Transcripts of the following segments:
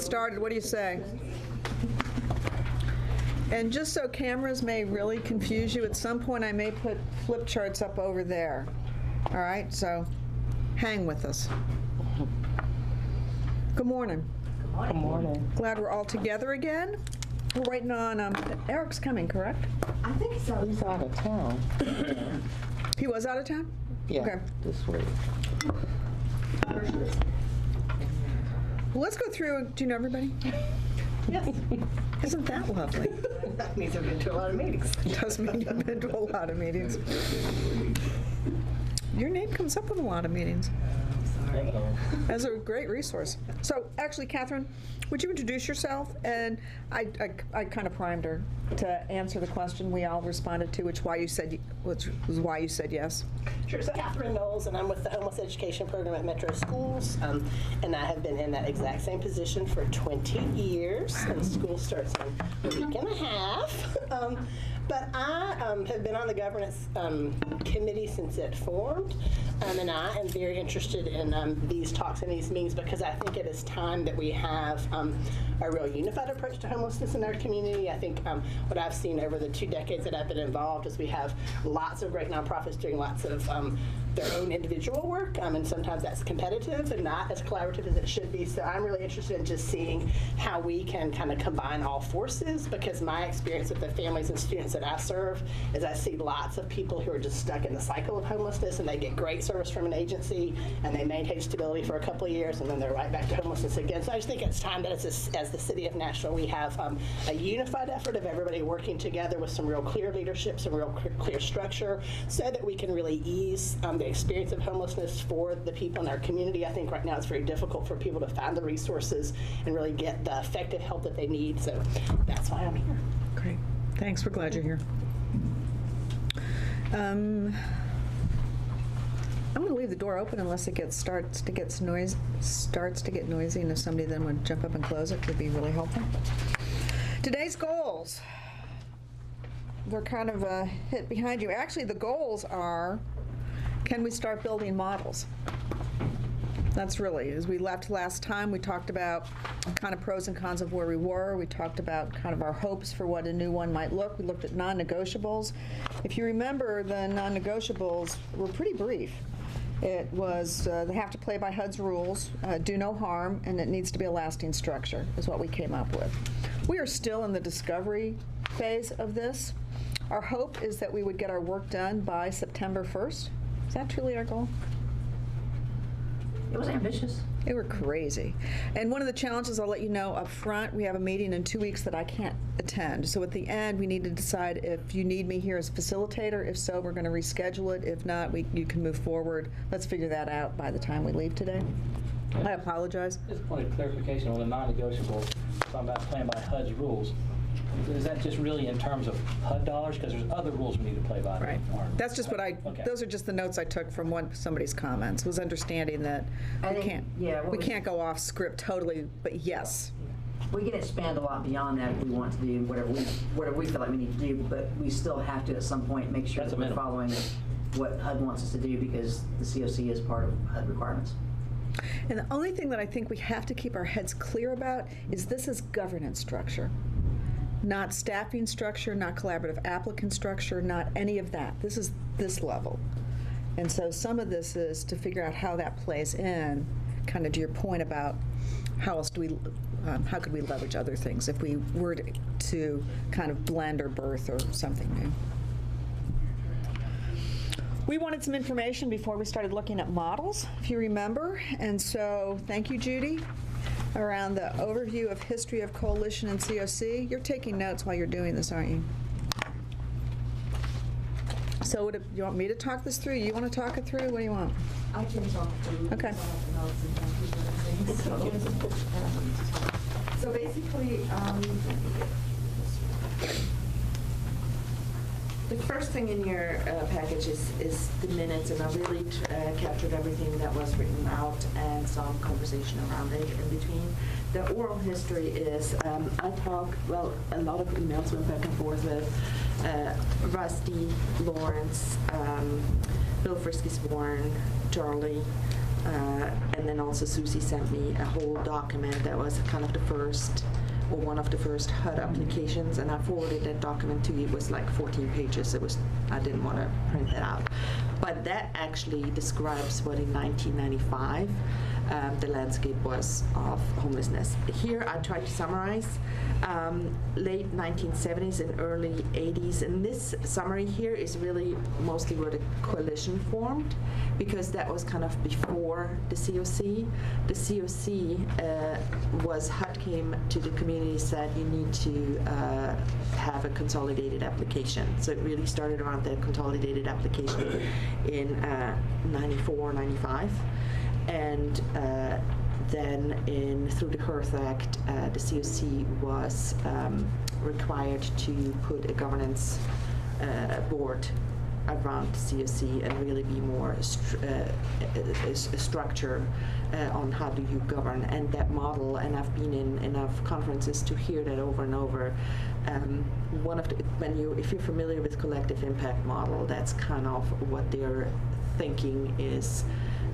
get started. What do you say? And just so cameras may really confuse you, at some point I may put flip charts up over there. All right, so hang with us. Good morning. Good morning. Glad we're all together again. We're waiting on, Eric's coming, correct? I think he's out of town. He was out of town? Yeah, Okay. this week. Well, let's go through, do you know everybody? Yes. Isn't that lovely? That means I've been to a lot of meetings. It does mean you've been to a lot of meetings. Your name comes up in a lot of meetings. Sorry. As a great resource. So actually, Catherine, would you introduce yourself? And I kind of primed her to answer the question we all responded to, which was why you said yes. Sure. So Catherine Knowles, and I'm with the Homeless Education Program at Metro Schools, and I have been in that exact same position for 20 years, and school starts in a week and a half. But I have been on the governance committee since it formed, and I am very interested in these talks and these meetings because I think it is time that we have a real unified approach to homelessness in our community. I think what I've seen over the 2 decades that I've been involved is we have lots of great nonprofits doing lots of their own individual work, and sometimes that's competitive and not as collaborative as it should be. So I'm really interested in just seeing how we can kind of combine all forces, because my experience with the families and students that I serve is I see lots of people who are just stuck in the cycle of homelessness, and they get great service from an agency and they maintain stability for a couple of years and then they're right back to homelessness again. So I just think it's time that as the city of Nashville we have a unified effort of everybody working together with some real clear leadership, some real clear structure, so that we can really ease the experience of homelessness for the people in our community. I think right now it's very difficult for people to find the resources and really get the effective help that they need. So that's why I'm here. Great. Thanks. We're glad you're here. I'm going to leave the door open unless it starts to get noisy, and if somebody then would jump up and close it, would be really helpful. Today's goals. They're kind of hit behind you. Actually, the goals are, can we start building models? That's really, as we left last time, we talked about kind of pros and cons of where we were. We talked about kind of our hopes for what a new one might look. We looked at non-negotiables. If you remember, the non-negotiables were pretty brief. It was, they have to play by HUD's rules, do no harm, and it needs to be a lasting structure, is what we came up with. We are still in the discovery phase of this. Our hope is that we would get our work done by September 1st. Is that truly our goal? It was ambitious. They were crazy. And one of the challenges I'll let you know up front, we have a meeting in 2 weeks that I can't attend. So at the end, we need to decide if you need me here as facilitator. If so, we're going to reschedule it. If not, you can move forward. Let's figure that out by the time we leave today. I apologize. Just a point of clarification on the non-negotiable, talking about playing by HUD's rules. Is that just really in terms of HUD dollars? Because there's other rules we need to play by. Right. That's just what Okay. those are just the notes I took from somebody's comments, was understanding that we can't go off script totally, but yes. We can expand a lot beyond that if we want to do whatever we feel like we need to do, but we still have to at some point make sure that we're following what HUD wants us to do, because the COC is part of HUD requirements. And the only thing that I think we have to keep our heads clear about is this is governance structure. Not staffing structure, not collaborative applicant structure, not any of that. This is this level. And so some of this is to figure out how that plays in, kind of to your point about how could we leverage other things if we were to kind of blend or birth or something new. We wanted some information before we started looking at models, if you remember. And so thank you, Judy, around the overview of history of coalition and COC. You're taking notes while you're doing this, aren't you? So you want me to talk this through? You want to talk it through? What do you want? I can talk through. Okay. So basically, the first thing in your package is the minutes, and I really captured everything that was written out and some conversation around it in between. The oral history is, a lot of emails went back and forth with Rusty, Lawrence, Bill Frisky's-Warren, Charlie, And then also Susie sent me a whole document that was kind of the first, or one of the first HUD applications, and I forwarded that document to you. It was like 14 pages. I didn't want to print that out. But that actually describes what in 1995 the landscape was of homelessness. Here I tried to summarize late 1970s and early 80s, and this summary here is really mostly where the coalition formed, because that was kind of before the COC. The COC was HUD came to the community, said you need to have a consolidated application. So it really started around the consolidated application in 94, 95. And then through the Hearth Act, the COC was required to put a governance board around the COC and really be more a structure on how do you govern. And that model, and I've been in enough conferences to hear that over and over. If you're familiar with collective impact model, that's kind of what they're thinking is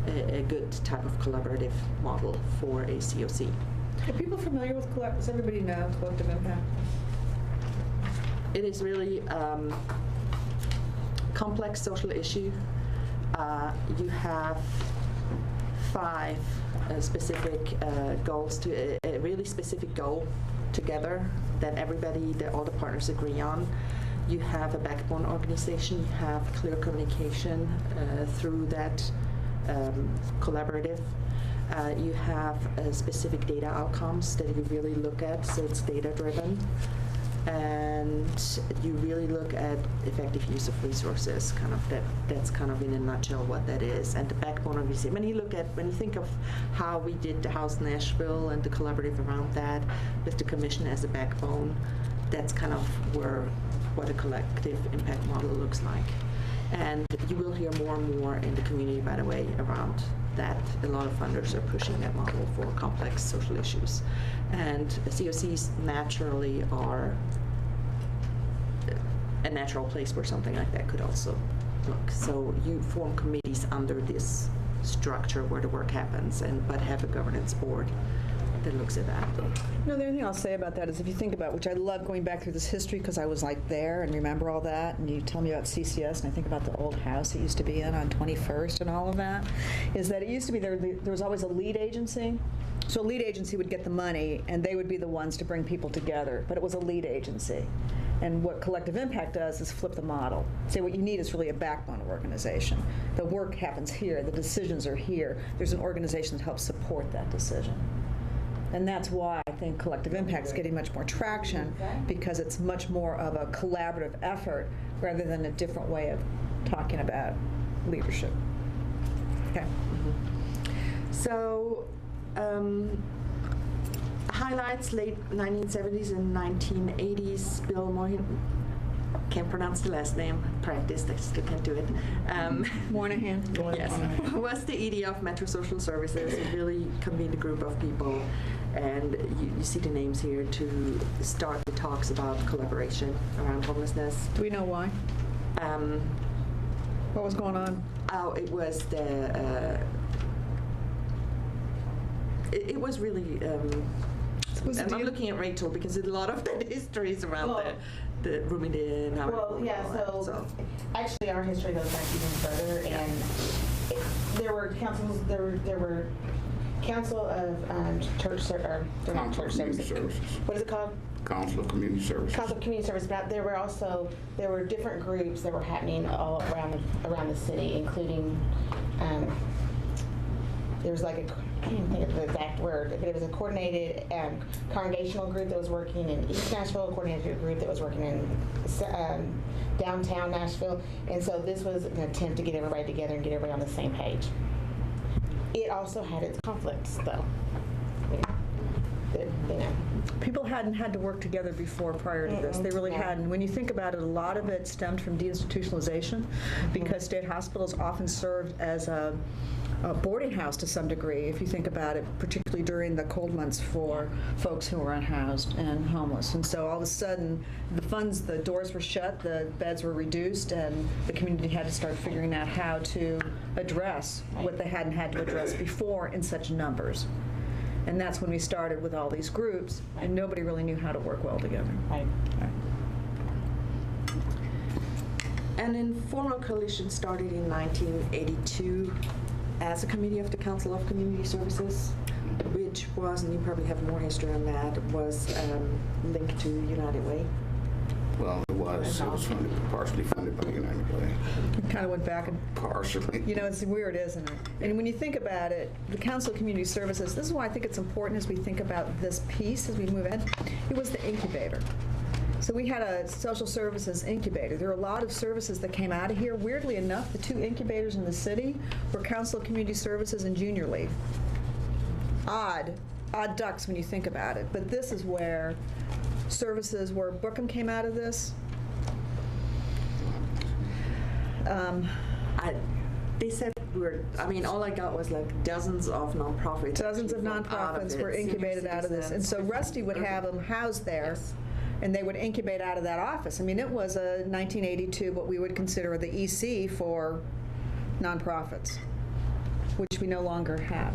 a good type of collaborative model for a COC. Are people familiar with does everybody know collective impact? It is really complex social issue. You have 5 specific goals to a really specific goal together that all the partners agree on. You have a backbone organization. You have clear communication through that collaborative. You have specific data outcomes that you really look at, so it's data driven. And you really look at effective use of resources, that's kind of in a nutshell what that is. And the backbone organization, when you think of how we did the House Nashville and the collaborative around that with the commission as a backbone, that's kind of what a collective impact model looks like. And you will hear more and more in the community, by the way, around that. A lot of funders are pushing that model for complex social issues. And COCs naturally are a natural place where something like that could also look. So you form committees under this structure where the work happens, but have a governance board that looks at that. No, the only thing I'll say about that is if you think about, which I love going back through this history because I was like there and remember all that, and you tell me about CCS and I think about the old house it used to be in on 21st and all of that, is that it used to be there was always a lead agency. So a lead agency would get the money and they would be the ones to bring people together, but it was a lead agency. And what collective impact does is flip the model. Say what you need is really a backbone organization. The work happens here, the decisions are here. There's an organization that helps support that decision. And that's why I think collective impact is getting much more traction, because it's much more of a collaborative effort rather than a different way of talking about leadership. Okay. So, highlights late 1970s and 1980s. Bill Moynihan, can't pronounce the last name, practiced, I still can't do it. Moynihan. Yes, was the ED of Metro Social Services. It really convened a group of people, and you see the names here to start the talks about collaboration around homelessness. Do we know why? What was going on? Oh, it was it was really. I'm looking at Rachel because a lot of the history is around the Rumiden. Actually our history goes back even further, and there were councils, there were council of church services. What is it called? Council of Community Services. Council of Community Service, but there were different groups that were happening all around the city, including there was like I can't even think of the exact word, but it was a coordinated congregational group that was working in East Nashville, a coordinated group that was working in downtown Nashville, and so this was an attempt to get everybody together and get everybody on the same page. It also had its conflicts, though. that, you know. People hadn't had to work together before prior to this. They really Yeah. hadn't. When you think about it, a lot of it stemmed from deinstitutionalization because state hospitals often served as a boarding house to some degree, if you think about it, particularly during the cold months for folks who were unhoused and homeless. And so all of a sudden, the doors were shut, the beds were reduced, and the community had to start figuring out how to address what they hadn't had to address before in such numbers. And that's when we started with all these groups, and nobody really knew how to work well together. Right. An informal coalition started in 1982 as a committee of the Council of Community Services, which was, and you probably have more history on that, was linked to United Way. Well, it was partially funded by United Way. It kind of went back and Partially. You know, it's weird, isn't it? And when you think about it, the Council of Community Services, this is why I think it's important as we think about this piece, as we move ahead, it was the incubator. So we had a social services incubator. There are a lot of services that came out of here. Weirdly enough, the two incubators in the city were Council of Community Services and Junior League. Odd ducks when you think about it. But this is where services, where Brookham came out of this. They said all I got was like dozens of nonprofits. Dozens of nonprofits were incubated out of this. And so Rusty would have them housed there. Yes. And they would incubate out of that office. I mean, it was a 1982, what we would consider the EC for nonprofits, which we no longer have.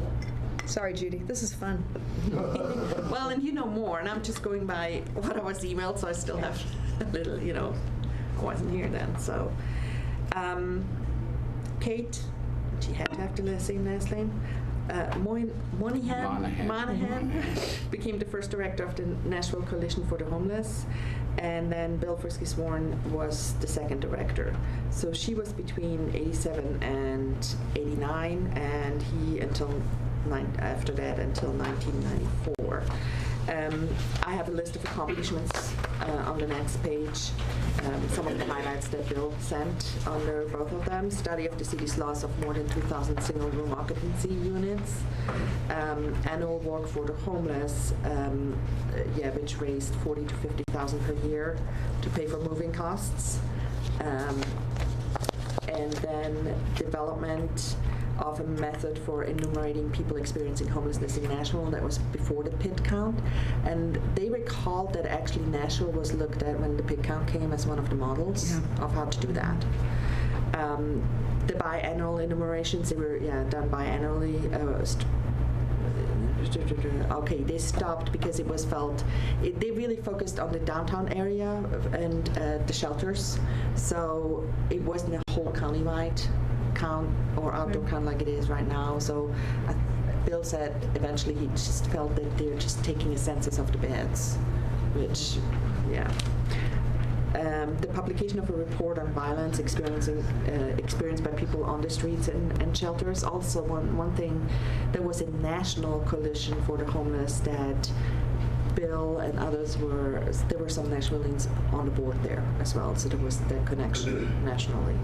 Sorry, Judy, this is fun. Well, and you know more, and I'm just going by what I was emailed, so I still have a little, I wasn't here then. So, Kate, she had to have the same last name. Monahan became the first director of the Nashville Coalition for the Homeless, and then Bill Frisky-Sworn was the second director. So she was between 87 and 89, and he after that until 1994. I have a list of accomplishments on the next page. Some of the highlights that Bill sent under both of them: study of the city's loss of more than 2,000 single-room occupancy units, annual work for the homeless, which raised $40,000 to $50,000 per year to pay for moving costs, and then development of a method for enumerating people experiencing homelessness in Nashville. That was before the PIT count. And they recalled that actually Nashville was looked at when the PIT count came as one of the models of how to do that. The biannual enumerations, they were done biannually. They stopped because it was felt, they really focused on the downtown area and the shelters. So it wasn't a whole countywide count or outdoor count like it is right now. So Bill said eventually he just felt that they're just taking a census of the beds, which, the publication of a report on violence experienced by people on the streets and shelters. Also, one thing, there was a national coalition for the homeless that Bill and others there were some Nashvillians on the board there as well, so there was that connection nationally.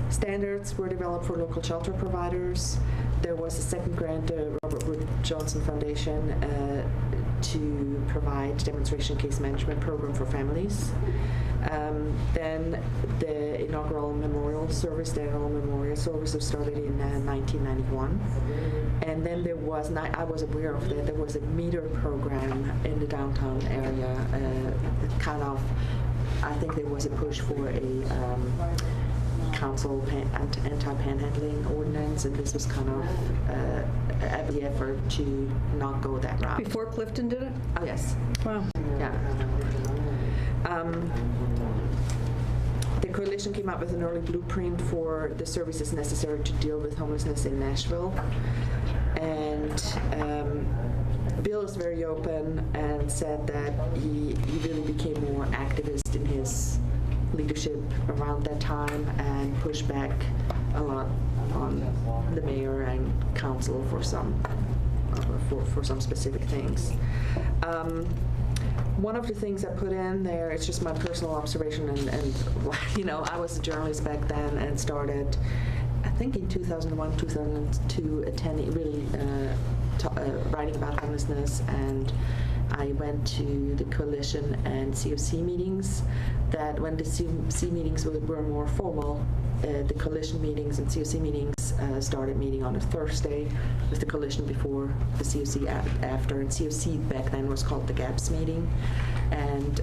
Standards were developed for local shelter providers. There was a second grant, the Robert Wood Johnson Foundation, to provide demonstration case management program for families. Then the inaugural memorial service, the annual memorial service was started in 1991. And then there was, I was aware of that, there was a meter program in the downtown area, I think there was a push for a council anti-panhandling ordinance, and this was kind of the effort to not go that route. Before Clifton did it? Oh, yes. Wow. Yeah. The coalition came up with an early blueprint for the services necessary to deal with homelessness in Nashville. And Bill is very open and said that he really became more activist in his leadership around that time and pushed back a lot on the mayor and council for some specific things. One of the things I put in there, it's just my personal observation, and I was a journalist back then and started, I think in 2001, 2002, attending, really writing about homelessness, and I went to the coalition and COC meetings. That when the COC meetings were more formal, the coalition meetings and COC meetings started meeting on a Thursday, with the coalition before, the COC after, and COC back then was called the GAPS meeting, and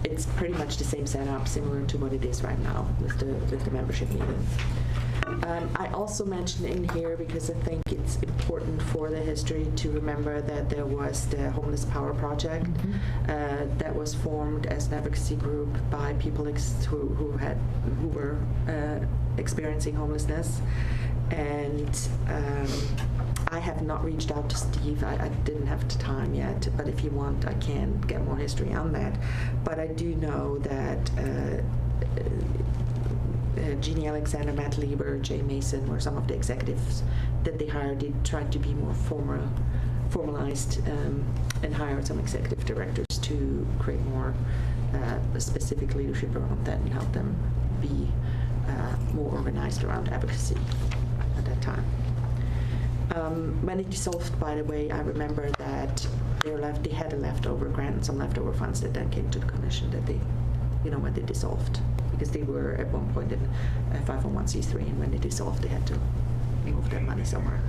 it's pretty much the same setup, similar to what it is right now with the membership meeting. I also mentioned in here, because I think it's important for the history to remember, that there was the Homeless Power Project that was formed as an advocacy group by people who were experiencing homelessness. And I have not reached out to Steve. I didn't have the time yet, but if you want, I can get more history on that. But I do know that Jeannie Alexander, Matt Lieber, Jay Mason were some of the executives that they hired. They tried to be more formalized and hired some executive directors to create more specific leadership around that and help them be more organized around advocacy at that time. When it dissolved, by the way, I remember that they had a leftover grant and some leftover funds that then came to the commission that they, when they dissolved, because they were at one point in a 501c3, and when they dissolved, they had to move their money somewhere.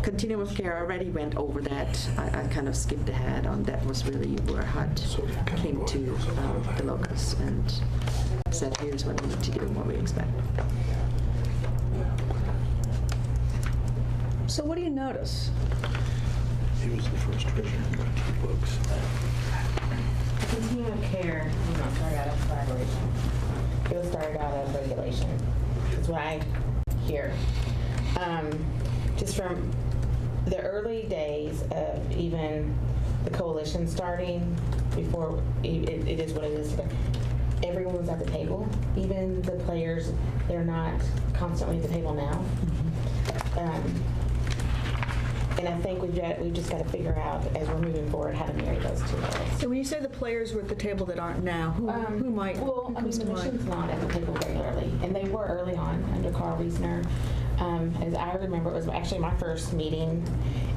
Continuum of care, I already went over that. I kind of skipped ahead on that. Was really where HUD came to the locus and said, here's what we need to do and what we expect. So what do you notice? He was the first treasurer in my two books. Continuum of care was not started out of collaboration. It was started out of regulation. That's what I hear. Just from the early days of even the coalition starting, before it is what it is today, everyone was at the table. Even the players, they're not constantly at the table now. And I think we've just got to figure out, as we're moving forward, how to marry those two roles. So when you say the players were at the table that aren't now, who might? Well, I mean, the mission's not at the table regularly, and they were early on under Carl Wiesner. As I remember, it was actually my first meeting.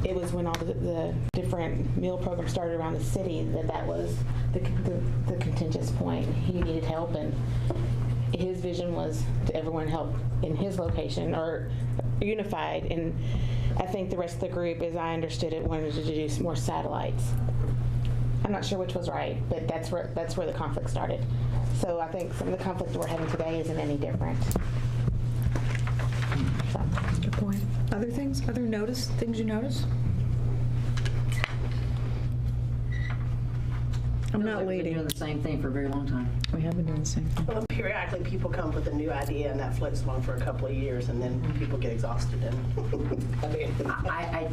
It was when all the different meal programs started around the city that was the contentious point. He needed help, and his vision was to everyone help in his location or unified. And I think the rest of the group, as I understood it, wanted to do more satellites. I'm not sure which was right, but that's where the conflict started. So I think some of the conflict we're having today isn't any different. So. Good point. Other things? Other things you notice? I'm not We've leading. been doing the same thing for a very long time. We have been doing the same thing. Well, periodically people come up with a new idea and that floats along for a couple of years, and then people get exhausted. And I mean,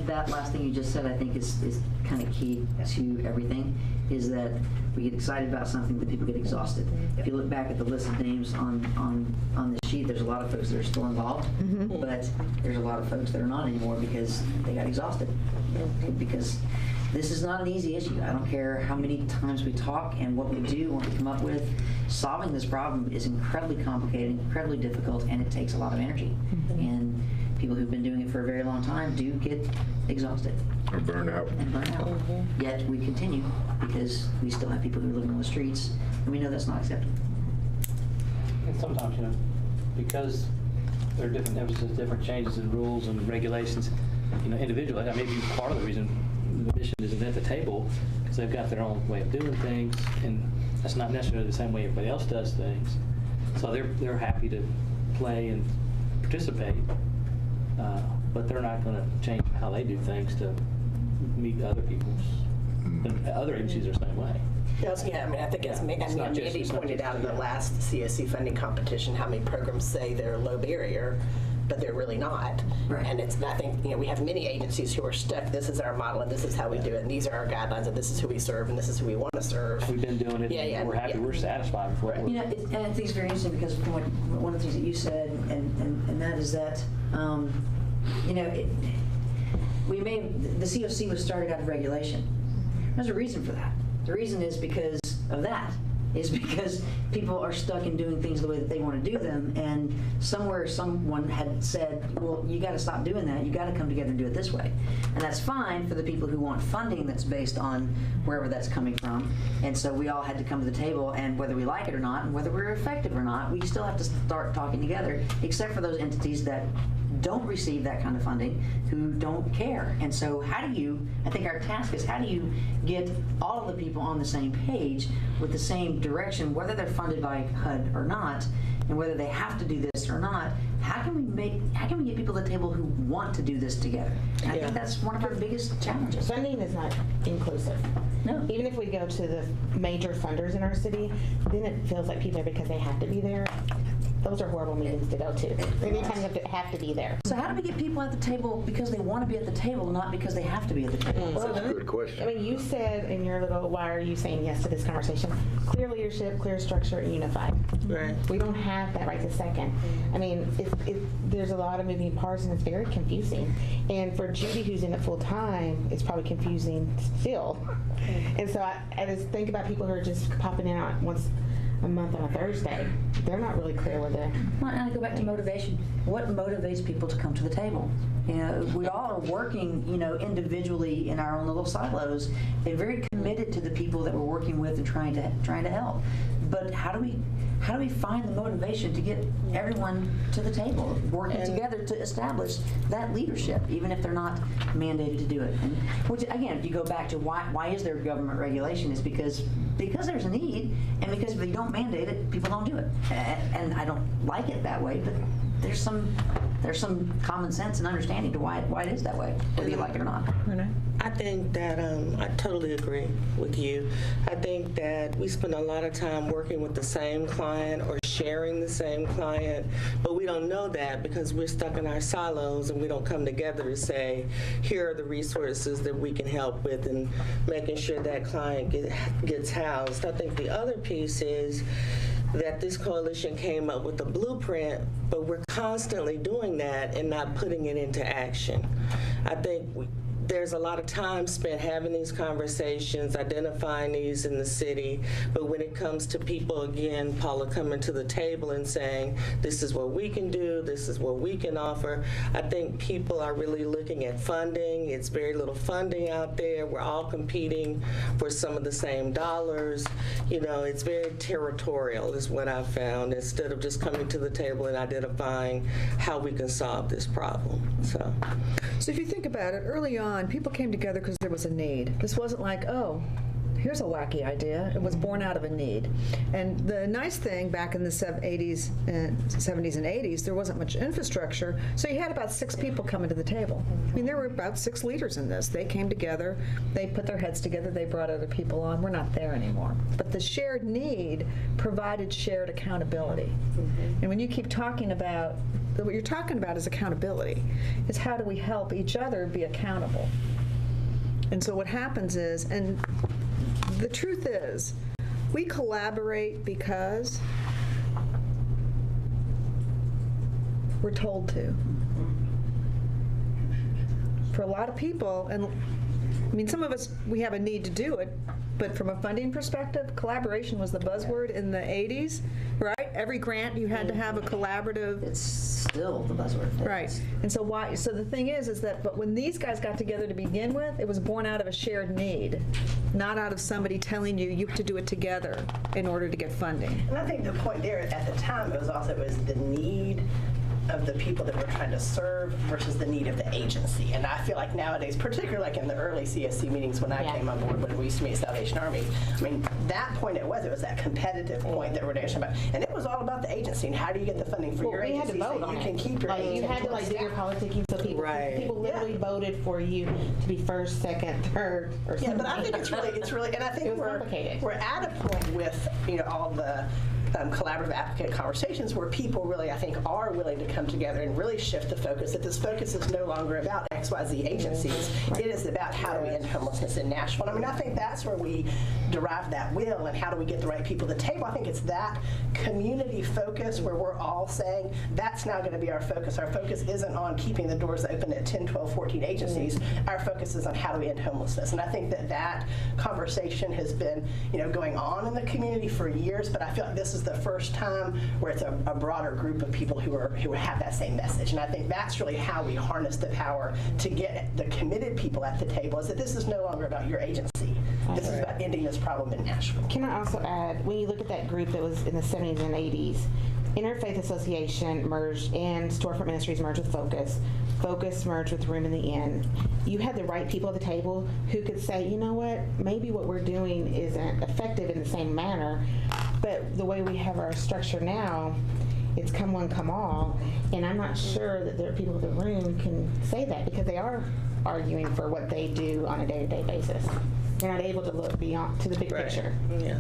That last thing you just said, I think is kind of key to everything, is that we get excited about something, that people get exhausted. If you look back at the list of names on the sheet, there's a lot of folks that are still involved, but there's a lot of folks that are not anymore because they got exhausted. Because this is not an easy issue. I don't care how many times we talk and what we do, what we come up with. Solving this problem is incredibly complicated, incredibly difficult, and it takes a lot of energy. And people who've been doing it for a very long time do get exhausted. Or burned out. And burn out. Yet we continue because we still have people who are living on the streets, and we know that's not acceptable. And sometimes, because there are different emphasis, different changes in rules and regulations, individually, maybe part of the reason the mission isn't at the table because they've got their own way of doing things, and that's not necessarily the same way everybody else does things. So they're happy to play and participate, but they're not going to change how they do things to meet other people's. And other agencies are the same way. Yeah, I think as Mandy pointed out in the last CSC funding competition, how many programs say they're low barrier, but they're really not. Right. And I think we have many agencies who are stuck. This is our model, and this is how we do it, and these are our guidelines, and this is who we serve, and this is who we want to serve. We've been doing it. And we're happy. We're satisfied with what we're. And I think it's very interesting because one of the things that you said, and that is that, the COC was started out of regulation. There's a reason for that. The reason is because of that. is because people are stuck in doing things the way that they want to do them, and somewhere someone had said, well, you got to stop doing that, you got to come together and do it this way. And that's fine for the people who want funding that's based on wherever that's coming from, and so we all had to come to the table, and whether we like it or not, and whether we're effective or not, we still have to start talking together, except for those entities that don't receive that kind of funding, who don't care. And so I think our task is, how do you get all of the people on the same page with the same direction, whether they're funded by HUD or not, and whether they have to do this or not? How can we get people at the table who want to do this together? And I think that's one of our biggest challenges. Funding is not inclusive. No. Even if we go to the major funders in our city, then it feels like people are because they have to be there. Those are horrible meetings to go to. Anytime you have to be there. So how do we get people at the table because they want to be at the table, not because they have to be at the table? That's a good question. I mean, you said in your little, why are you saying yes to this conversation? Clear leadership, clear structure, and unified. Right. We don't have that right this second. I mean, there's a lot of moving parts, and it's very confusing. And for Judy, who's in it full time, it's probably confusing still. And so I just think about people who are just popping in on once a month on a Thursday. They're not really clear with it. Well, and I go back to motivation. What motivates people to come to the table? You know, we all are working, individually in our own little silos, and very committed to the people that we're working with and trying to help. But how do we find the motivation to get everyone to the table, working together to establish that leadership, even if they're not mandated to do it? And which, again, if you go back to why is there government regulation, is because there's a need, and because if you don't mandate it, people don't do it. And I don't like it that way, but there's some common sense and understanding to why it is that way, whether you like it or not. I think that I totally agree with you. I think that we spend a lot of time working with the same client or sharing the same client, but we don't know that because we're stuck in our silos and we don't come together to say, here are the resources that we can help with, and making sure that client gets housed. I think the other piece is that this coalition came up with a blueprint, but we're constantly doing that and not putting it into action. I think there's a lot of time spent having these conversations, identifying these in the city, but when it comes to people, again, Paula, coming to the table and saying, this is what we can do, this is what we can offer, I think people are really looking at funding. It's very little funding out there. We're all competing for some of the same dollars. It's very territorial is what I've found, instead of just coming to the table and identifying how we can solve this problem. So if you think about it, early on, people came together because there was a need. This wasn't like, oh, here's a wacky idea. It was born out of a need. And the nice thing, back in the 70s and 80s, there wasn't much infrastructure, so you had about 6 people coming to the table. I mean, there were about 6 leaders in this. They came together, they put their heads together, they brought other people on. We're not there anymore. But the shared need provided shared accountability. And when you keep talking about, what you're talking about is accountability. It's how do we help each other be accountable? And so what happens is, and the truth is, we collaborate because we're told to. For a lot of people, and I mean, some of us, we have a need to do it, but from a funding perspective, collaboration was the buzzword in the 80s, right? Every grant, you had to have a collaborative. It's still the buzzword. Right. And so so the thing is that, but when these guys got together to begin with, it was born out of a shared need, not out of somebody telling you have to do it together in order to get funding. And I think the point there at the time, it was the need of the people that we're trying to serve versus the need of the agency. And I feel like nowadays, particularly like in the early CSC meetings when I came on board, when we used to meet at Salvation Army, I mean, that point it was that competitive point that we're talking about. And it was all about the agency and how do you get the funding for your We had agency to vote so on you it. can keep your You had to do your politicking, so people literally voted for you to be first, second, third, or something. Yeah, but I think it's really, and I think It was complicated. we're at a point with all the collaborative applicant conversations where people really, I think, are willing to come together and really shift the focus, that this focus is no longer about XYZ agencies. It is about how do we end homelessness in Nashville. I mean, I think that's where we derive that will, and how do we get the right people to the table. I think it's that community focus where we're all saying that's now going to be our focus. Our focus isn't on keeping the doors open at 10, 12, 14 agencies. Our focus is on how do we end homelessness. And I think that conversation has been, going on in the community for years, but I feel like this is the first time where it's a broader group of people who have that same message. And I think that's really how we harness the power to get the committed people at the table, is that this is no longer about your agency. This is about ending this problem in Nashville. Can I also add, when you look at that group that was in the 70s and 80s, Interfaith Association merged and Storefront Ministries merged with Focus. Focus merged with Room in the Inn. You had the right people at the table who could say, you know what, maybe what we're doing isn't effective in the same manner, but the way we have our structure now, it's come one, come all, and I'm not sure that there are people in the room can say that, because they are arguing for what they do on a day-to-day basis. They're not able to look beyond to the big picture. Yeah.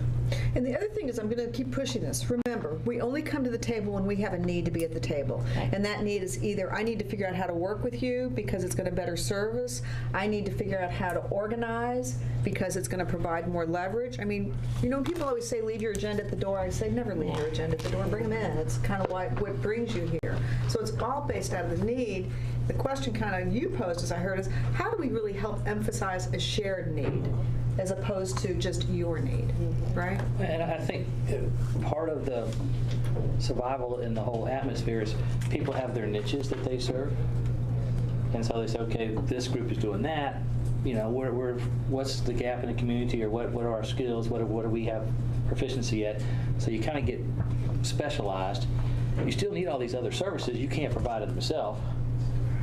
And the other thing is, I'm going to keep pushing this. Remember, we only come to the table when we have a need to be at the table. Right. And that need is either I need to figure out how to work with you because it's going to better service. I need to figure out how to organize because it's going to provide more leverage. I mean, when people always say leave your agenda at the door, I say never leave your agenda at the door. Bring them in. It's kind of what brings you here. So it's all based out of the need. The question kind of you posed, as I heard, is how do we really help emphasize a shared need as opposed to just your need, right? And I think part of the survival in the whole atmosphere is people have their niches that they serve. And so they say, okay, this group is doing that. What's the gap in the community, or what are our skills? What do we have proficiency at? So you kind of get specialized. You still need all these other services. You can't provide them yourself.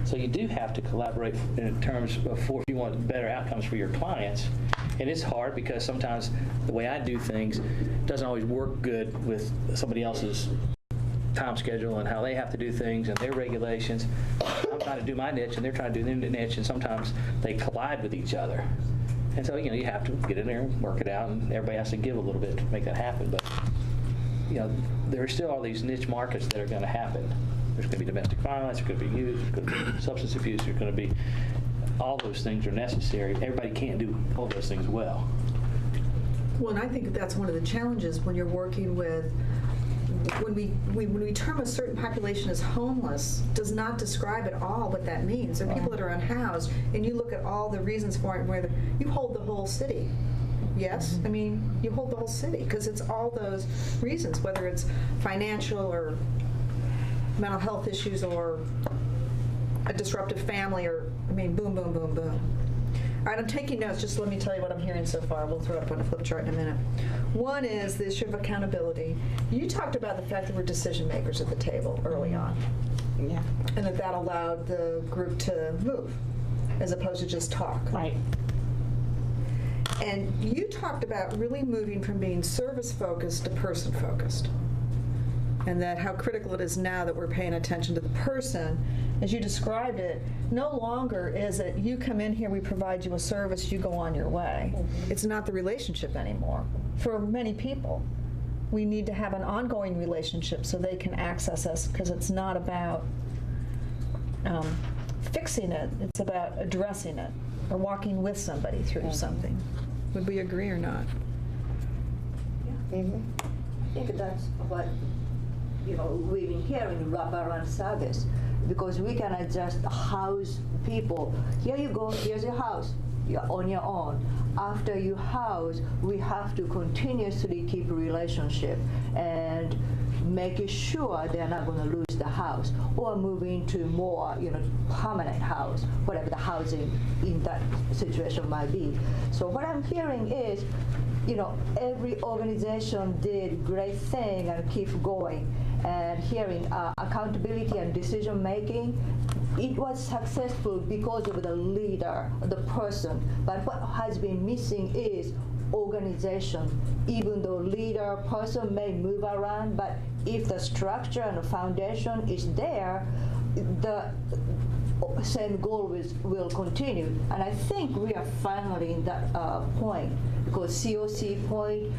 So you do have to collaborate in terms of if you want better outcomes for your clients. And it's hard because sometimes the way I do things doesn't always work good with somebody else's time schedule and how they have to do things and their regulations. I'm trying to do my niche and they're trying to do their niche, and sometimes they collide with each other. And so, you have to get in there and work it out, and everybody has to give a little bit to make that happen. But, there still are these niche markets that are going to happen. There's going to be domestic violence, there's going to be youth, there's going to be substance abuse, there's going to be all those things are necessary. Everybody can't do all those things well. Well, and I think that's one of the challenges when you're working with, when we term a certain population as homeless, does not describe at all what that means. There are people that are unhoused, and you look at all the reasons for it, where you hold the whole city. Yes? I mean, you hold the whole city, because it's all those reasons, whether it's financial or mental health issues or a disruptive family, or, boom, boom, boom, boom. All right, I'm taking notes. Just let me tell you what I'm hearing so far. We'll throw it up on a flip chart in a minute. One is the issue of accountability. You talked about the fact that we're decision makers at the table early on. Yeah. And that allowed the group to move, as opposed to just talk. Right. And you talked about really moving from being service-focused to person-focused. And that how critical it is now that we're paying attention to the person. As you described it, no longer is it you come in here, we provide you a service, you go on your way. It's not the relationship anymore. For many people, we need to have an ongoing relationship so they can access us, because it's not about fixing it, it's about addressing it or walking with somebody through something. Would we agree or not? I think that's what we've been hearing, wraparound service, because we cannot just house people. Here you go, here's your house, you're on your own. After you house, we have to continuously keep a relationship and making sure they're not going to lose the house or move into more, permanent house, whatever the housing in that situation might be. So what I'm hearing is, every organization did great thing and keep going. And hearing accountability and decision making, it was successful because of the leader, the person. But what has been missing is organization. Even though leader person may move around, but if the structure and the foundation is there, the same goal will continue. And I think we are finally in that point, because COC point,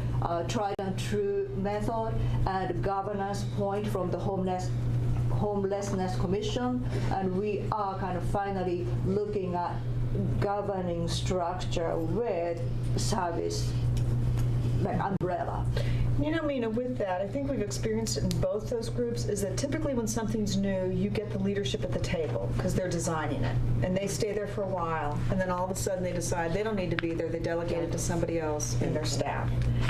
tried and true method and governance point from the Homelessness Commission, and we are kind of finally looking at governing structure with service like umbrella. You know, Mina, with that, I think we've experienced it in both those groups, is that typically when something's new, you get the leadership at the table because they're designing it. And they stay there for a while, and then all of a sudden they decide they don't need to be there, they delegate it to somebody else in their staff.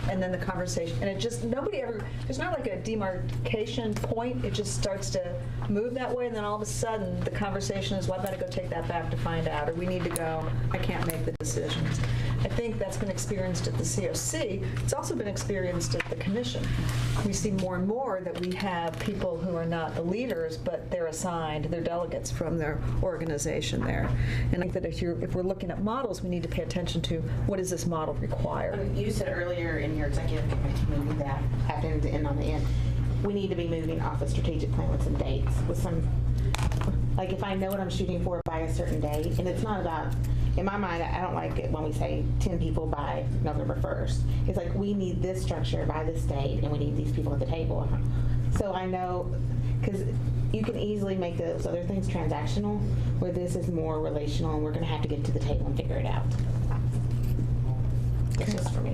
And then the conversation, and it just, nobody ever, there's not like a demarcation point, it just starts to move that way, and then all of a sudden the conversation is, well, I better go take that back to find out, or we need to go, I can't make the decisions. I think that's been experienced at the COC. It's also been experienced at the commission. We see more and more that we have people who are not the leaders, but they're assigned, they're delegates from their organization there. And I think that if we're looking at models, we need to pay attention to what does this model require. You said earlier in your executive committee meeting that happened to end on the end. We need to be moving off a strategic plan with some dates, with some, like if I know what I'm shooting for by a certain date, and it's not about, in my mind, I don't like it when we say 10 people by November 1st. It's like, we need this structure by this date, and we need these people at the table. So I know, because you can easily make those other things transactional, where this is more relational, and we're going to have to get to the table and figure it out. It's just for me.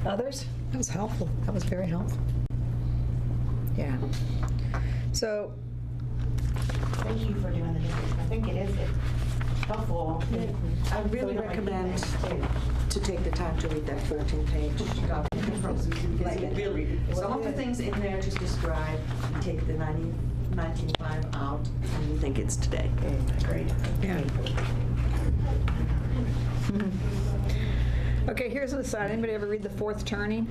Others? That was helpful. That was very helpful. Yeah. So, Thank you for doing the difference. I think it is helpful. I really recommend to take the time to read that 14-page document. Because it really, some of the things in there to describe, you take the 1995 out, and you think it's today. Great. yeah. Okay, here's an aside. Anybody ever read The Fourth Turning?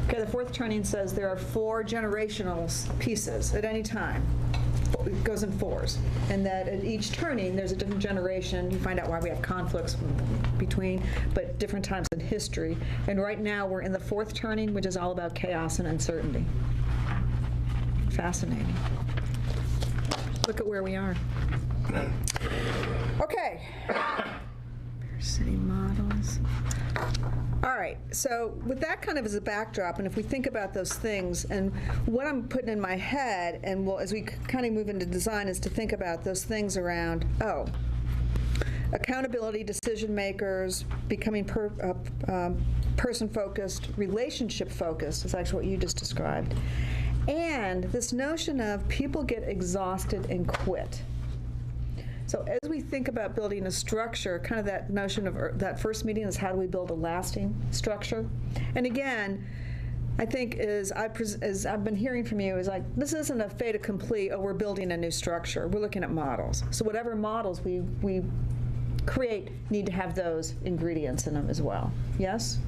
Okay, The Fourth Turning says there are 4 generational pieces at any time. It goes in 4s. And that at each turning, there's a different generation. You find out why we have conflicts between, but different times in history. And right now, we're in the 4th turning, which is all about chaos and uncertainty. Fascinating. Look at where we are. Okay. City models. All right, so with that kind of as a backdrop, and if we think about those things, and what I'm putting in my head, and as we kind of move into design, is to think about those things around, accountability, decision makers, becoming person-focused, relationship-focused, is actually what you just described. And this notion of people get exhausted and quit. So as we think about building a structure, kind of that notion of that first meeting is how do we build a lasting structure? And again, I think as I've been hearing from you, is like, this isn't a fait accompli, we're building a new structure. We're looking at models. So whatever models we create need to have those ingredients in them as well. Yes?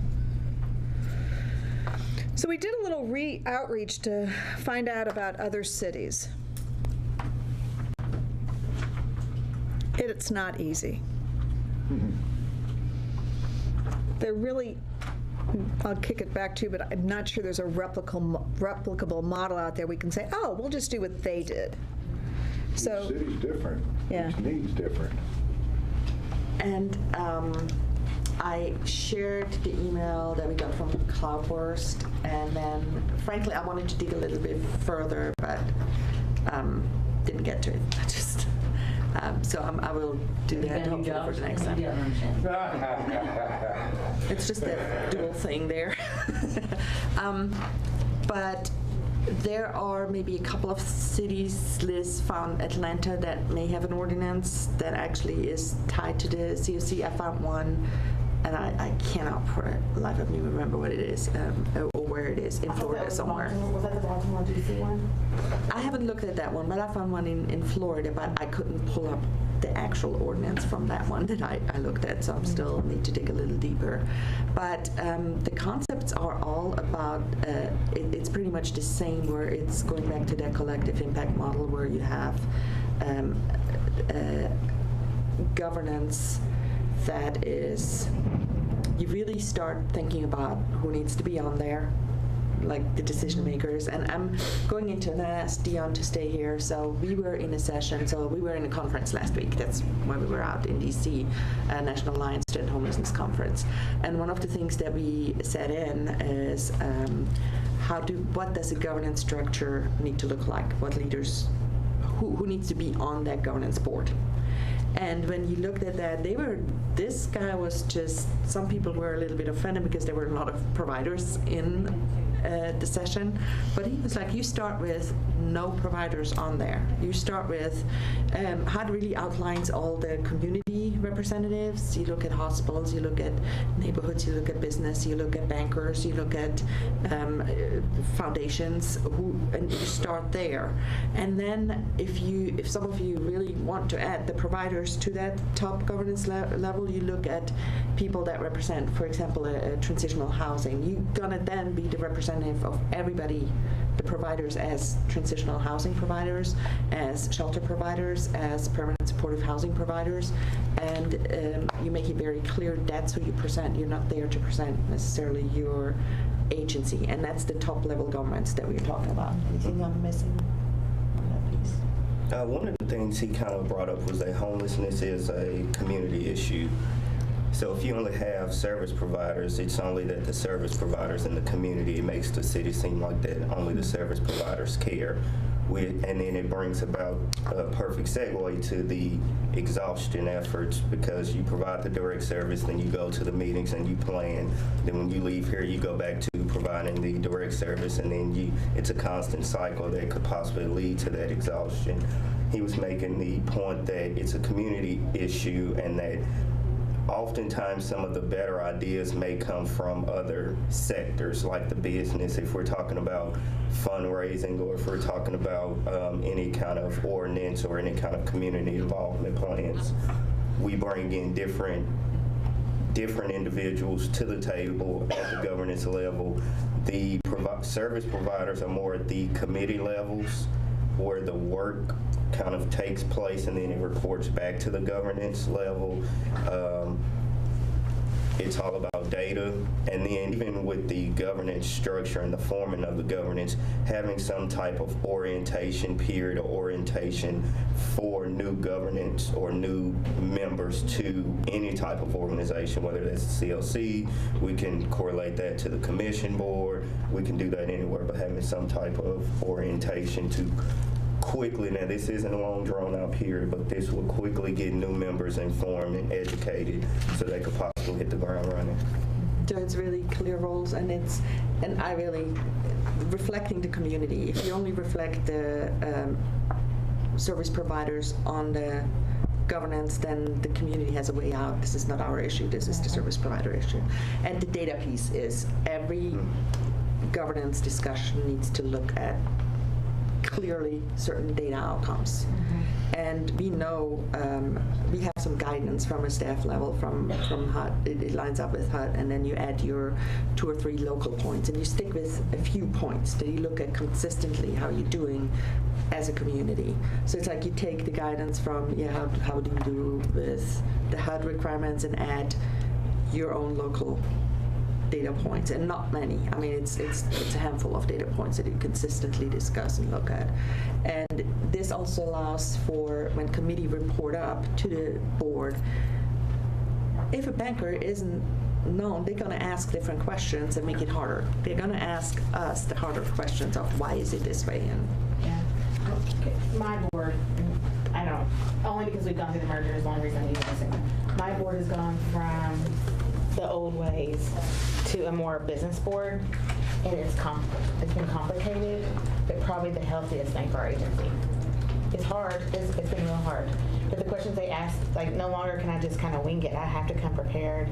So we did a little outreach to find out about other cities. It's not easy. They're really, I'll kick it back to you, but I'm not sure there's a replicable model out there we can say, oh, we'll just do what they did. So, each city's different. Yeah. Each need's different. And I shared the email that we got from Cloudburst, and then, frankly, I wanted to dig a little bit further, but didn't get to it. I just, so I will do that hopefully for the next time. It's just that dual thing there. But there are maybe a couple of cities, Liz found Atlanta, that may have an ordinance that actually is tied to the COC. I found one, and I cannot for the life of me remember what it is, or where it is, in Florida somewhere. Was that the Baltimore DC one? I haven't looked at that one, but I found one in Florida, but I couldn't pull up the actual ordinance from that one that I looked at, so I'm still need to dig a little deeper. But the concepts are all about, it's pretty much the same, where it's going back to that collective impact model where you have governance that is, you really start thinking about who needs to be on there. like the decision makers. And I'm going into, and I asked Dion to stay here. So we were in a session. So we were in a conference last week. That's why we were out in DC, National Alliance to End Homelessness Conference. And one of the things that we set in is what does a governance structure need to look like? What leaders, who needs to be on that governance board? And when you looked at that, this guy was just, some people were a little bit offended because there were a lot of providers in the session. But he was like, you start with no providers on there. You start with how it really outlines all the community representatives. You look at hospitals, you look at neighborhoods, you look at business, you look at bankers, you look at foundations, and you start there. And then if some of you really want to add the providers to that top governance level, you look at people that represent, for example, a transitional housing. You're gonna then be the representative of everybody, the providers as transitional housing providers, as shelter providers, as permanent supportive housing providers, and you make it very clear that's who you present. You're not there to present necessarily your agency, and that's the top level governments that we're talking about. Anything I'm missing on that piece? One of the things he kind of brought up was that homelessness is a community issue. So if you only have service providers, it's only that the service providers in the community, it makes the city seem like that only the service providers care. And then it brings about a perfect segue to the exhaustion efforts, because you provide the direct service, then you go to the meetings and you plan. Then when you leave here, you go back to providing the direct service, and then it's a constant cycle that could possibly lead to that exhaustion. He was making the point that it's a community issue, and that oftentimes some of the better ideas may come from other sectors, like the business, if we're talking about fundraising, or if we're talking about any kind of ordinance or any kind of community involvement plans. We bring in different individuals to the table at the governance level. The service providers are more at the committee levels, where the work kind of takes place and then it reports back to the governance level. It's all about data. And then even with the governance structure and the forming of the governance, having some type of orientation period or orientation for new governance or new members to any type of organization, whether that's CLC, we can correlate that to the commission board, we can do that anywhere, but having some type of orientation to quickly, now this isn't a long drawn out period, but this will quickly get new members informed and educated so they could possibly hit the ground running. So it's really clear roles, and I really, reflecting the community. If you only reflect the service providers on the governance, then the community has a way out. This is not our issue, this is the service provider issue. And the data piece is every governance discussion needs to look at clearly certain data outcomes. And we know, we have some guidance from a staff level from HUD. It lines up with HUD, and then you add your 2 or 3 local points, and you stick with a few points that you look at consistently how you're doing as a community. So it's like you take the guidance from, how do you do with the HUD requirements, and add your own local data points, and not many. I mean, it's a handful of data points that you consistently discuss and look at. And this also allows for, when committee report up to the board, if a banker isn't known, they're going to ask different questions and make it harder. They're going to ask us the harder questions of why is it this way. And my board, I don't know, only because we've gone through the merger is the only reason I'm using this. My board has gone from the old ways to a more business board, and it's been complicated, but probably the healthiest thing for our agency. It's hard. It's been real hard. But the questions they ask, like, no longer can I just kind of wing it. I have to come prepared.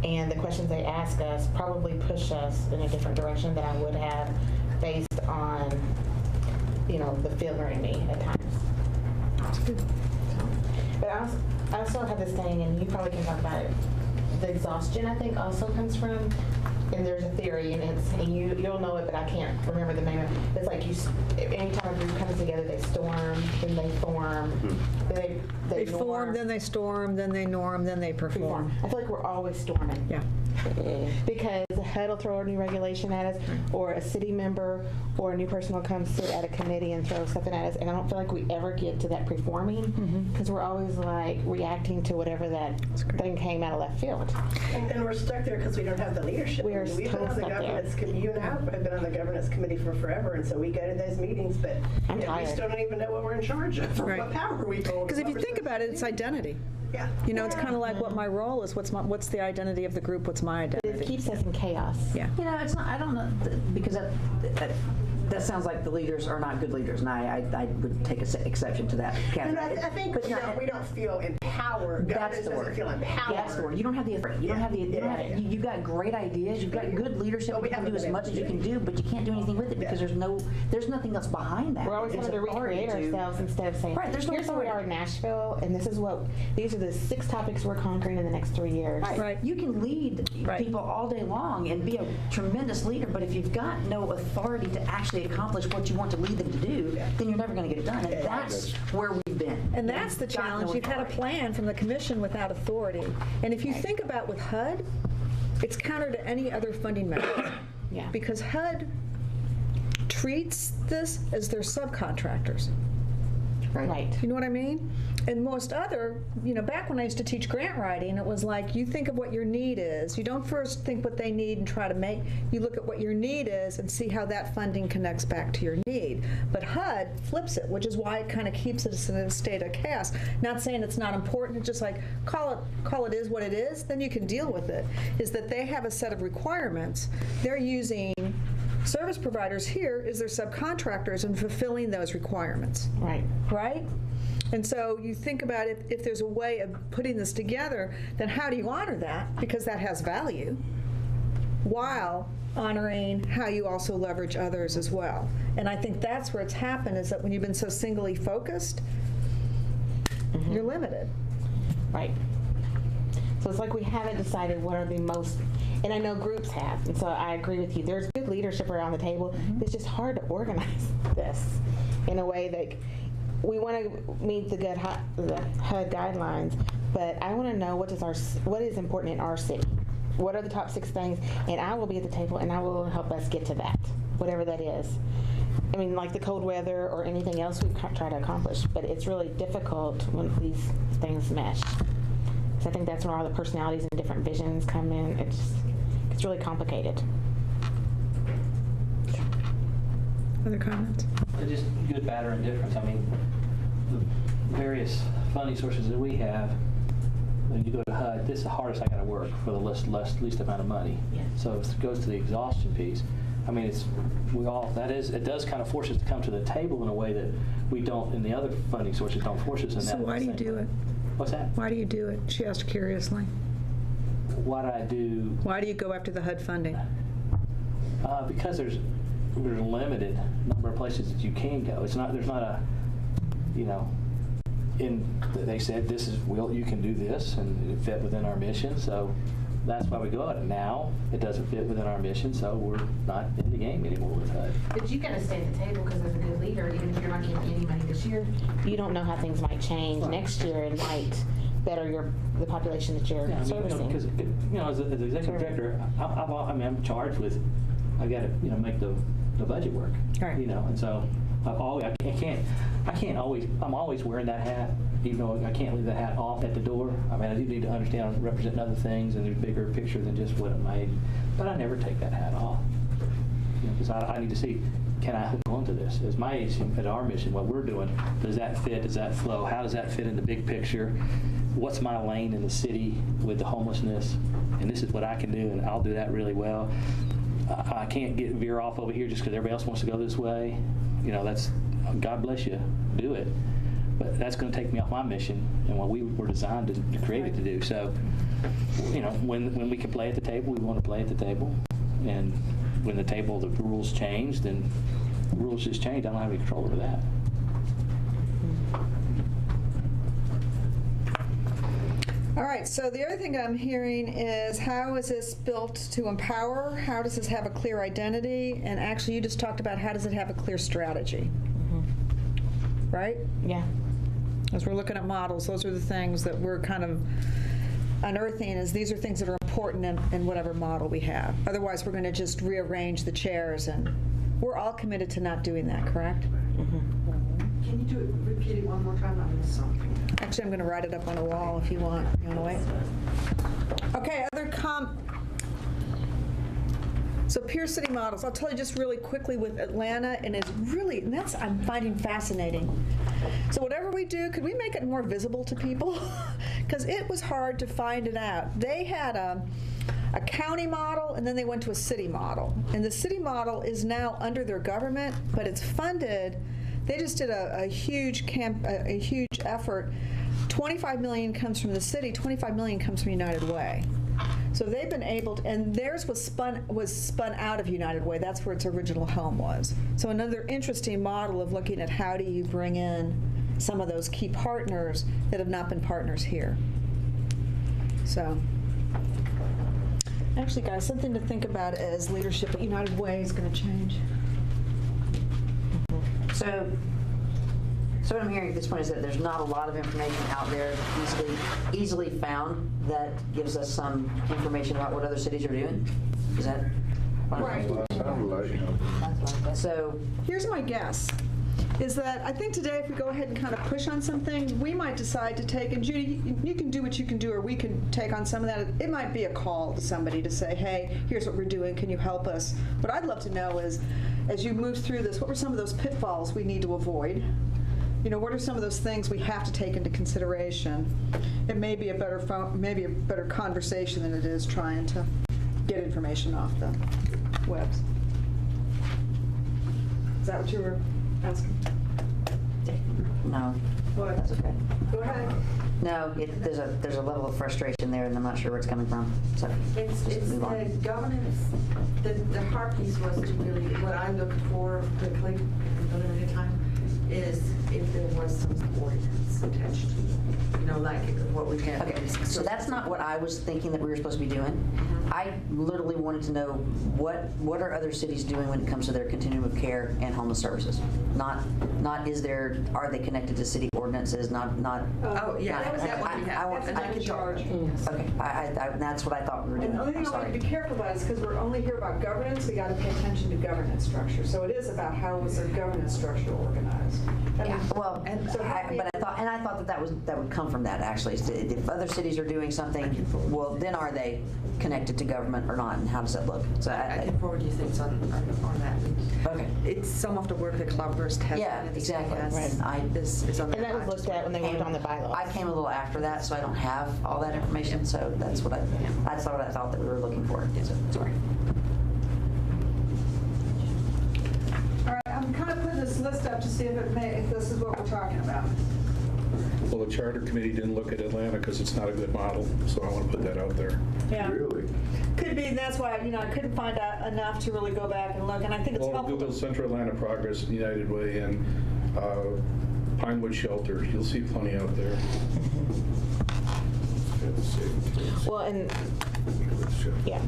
And the questions they ask us probably push us in a different direction than I would have based on, the filtering me at times. But I also have this thing, and you probably can talk about it. The exhaustion, I think, also comes from, and there's a theory, and you'll know it, but I can't remember the name of it. It's like anytime a group comes together, they storm, then they form, They form, then they storm, then they norm, then they perform. I feel like we're always storming. Yeah. Because HUD will throw a new regulation at us, or a city member or a new person will come sit at a committee and throw something at us, and I don't feel like we ever get to that performing, because we're always like reacting to whatever that thing came out of left field. And we're stuck there because we don't have the leadership. We are We've been totally on the stuck there. governance committee. You and I have been on the governance committee for forever, and so we go to those meetings, but I'm we tired. still don't even know what we're in charge of, or Right. what power we hold. Because if what you we're think supposed about to it, it's do. identity. Yeah. You know, it's kind of like what my role is. What's the identity of the group? What's my It identity? keeps us in chaos. Yeah. You know, it's not, I don't know, because that sounds like the leaders are not good leaders, and I would take exception to that, Kathy. And I think But we don't feel empowered. That's Governance the doesn't word. feel empowered. That's the word. You don't have the authority. You don't have the. You've got great ideas. You've got good leadership. But we You can haven't do as been much able as you to can do do, but you can't do anything with it because there's nothing else behind that. We're always It's having to authority recreate to- ourselves instead of saying, Right, there's no here's where we are authority. in Nashville, and these are the 6 topics we're conquering in the next 3 years. Right. You can lead Right. people all day long and be a tremendous leader, but if you've got no authority to actually accomplish what you want to lead them to do, then you're never going to get it done. And that's where we've been. And that's the We've got challenge. no You've had a authority. plan from the commission without authority. And if you think about with HUD, it's counter to any other funding method. Yeah. Because HUD treats this as their subcontractors. Right. You know what I mean? And most other, back when I used to teach grant writing, it was like you think of what your need is. You don't first think what they need and try to make, you look at what your need is and see how that funding connects back to your need. But HUD flips it, which is why it kind of keeps us in a state of chaos. Not saying it's not important, it's just like call it is what it is, then you can deal with it. Is that they have a set of requirements. They're using service providers here as their subcontractors and fulfilling those requirements. Right. Right? And so you think about it, if there's a way of putting this together, then how do you honor that? Because that has value, while honoring how you also leverage others as well. And I think that's where it's happened, is that when you've been so singly focused, you're limited. Right. So it's like we haven't decided what are the most, and I know groups have, and so I agree with you. There's good leadership around the table. It's just hard to organize this in a way that we want to meet the HUD guidelines, but I want to know what is important in our city. What are the top 6 things? And I will be at the table, and I will help us get to that, whatever that is. I mean, like the cold weather or anything else we've tried to accomplish, but it's really difficult when these things mesh. So I think that's where all the personalities and different visions come in. It's really complicated. Other comments? Just good, bad, or indifference. I mean, the various funding sources that we have, when you go to HUD, this is the hardest I got to work for the least amount of money. Yeah. So it goes to the exhaustion piece. I mean, it does kind of force us to come to the table in a way that we don't, in the other funding sources don't force us in that. So why do you do it? What's that? Why do you do it? She asked curiously. Why do I do? Why do you go after the HUD funding? Because there's a limited number of places that you can go. There's not a, they said this is, you can do this, and it fit within our mission, so that's why we go at it. Now, it doesn't fit within our mission, so we're not in the game anymore with HUD. But you got to stay at the table because as a good leader, even if you're not getting any money this year, you don't know how things might change next year and might better the population that you're servicing. Because, as an executive director, I'm charged with, I got to, make the budget work. Right. And so I'm always wearing that hat, even though I can't leave that hat off at the door. I mean, I do need to understand I'm representing other things and there's a bigger picture than just what I'm made. But I never take that hat off. Because I need to see, can I hook onto this? As my mission, at our mission, what we're doing, does that fit? Does that flow? How does that fit in the big picture? What's my lane in the city with the homelessness? And this is what I can do, and I'll do that really well. I can't veer off over here just because everybody else wants to go this way. That's, God bless you, do it. But that's going to take me off my mission and what we were designed to create it to do. So, when we can play at the table, we want to play at the table. And when the rules change, then the rules just change. I don't have any control over that. All right, so the other thing I'm hearing is, how is this built to empower? How does this have a clear identity? And actually, you just talked about, how does it have a clear strategy? Right? Yeah. As we're looking at models, those are the things that we're kind of unearthing, is these are things that are important important in whatever model we have. Otherwise, we're going to just rearrange the chairs, and we're all committed to not doing that, correct? Can you repeat it one more time? I missed something. Actually, I'm going to write it up on a wall if you want. You want to wait? Okay, so peer city models. I'll tell you just really quickly with Atlanta, and that's I'm finding fascinating. So whatever we do, could we make it more visible to people? Because it was hard to find it out. They had a county model, and then they went to a city model. And the city model is now under their government, but it's funded. They just did a huge effort. 25 million comes from the city, 25 million comes from United Way. So they've been able to, and theirs was spun out of United Way. That's where its original home was. So another interesting model of looking at how do you bring in some of those key partners that have not been partners here. So, actually, guys, something to think about as leadership at United Way is going to change. So what I'm hearing at this point is that there's not a lot of information out there easily found that gives us some information about what other cities are doing. Is that Right. So here's my guess, is that I think today if we go ahead and kind of push on some things, we might decide to take, and Judy, you can do what you can do, or we can take on some of that. It might be a call to somebody to say, hey, here's what we're doing, can you help us? What I'd love to know is, as you move through this, what were some of those pitfalls we need to avoid? You know, what are some of those things we have to take into consideration? It may be a better conversation than it is trying to get information off the webs. Is that what you were asking? no, What? that's okay. Go ahead. No, there's a level of frustration there, and I'm not sure where it's coming from. So It's just move on. the governance, the hard piece was to really, what I looked for quickly, in a limited time, is if there was some ordinance attached to it. You know, like what we have. Okay, so that's not what I was thinking that we were supposed to be doing. I literally wanted to know what are other cities doing when it comes to their continuum of care and homeless services. Not are they connected to city ordinances? Not. Oh, yeah, that was that one we had. That's I in could charge. Okay, that's what I thought we were doing. And the only I'm thing I want sorry. to be careful about is because we're only here about governance, we got to pay attention to governance structure. So it is about how was their governance structure organized. Yeah, well, So how do we- I thought that would come from that actually. If other cities are doing something, well, then are they connected to government or not, and how does that look? So I can forward you things on that. okay. It's some of the work that Cloudburst has. Yeah, done. exactly. Yes. Is on And that was looked at when they worked on the bylaws. I came a little after that, so I don't have all that information. So that's what I thought that we were looking for. So, sorry. All right, I'm kind of putting this list up to see if this is what we're talking about. Well, the charter committee didn't look at Atlanta because it's not a good model, so I want to put that out there. Yeah. Really? Could be, that's why, I couldn't find out enough to really go back and look, and I think it's Well, helpful. Google Central Atlanta Progress, United Way, and Pinewood Shelter. You'll see plenty out there. Well, and, yeah.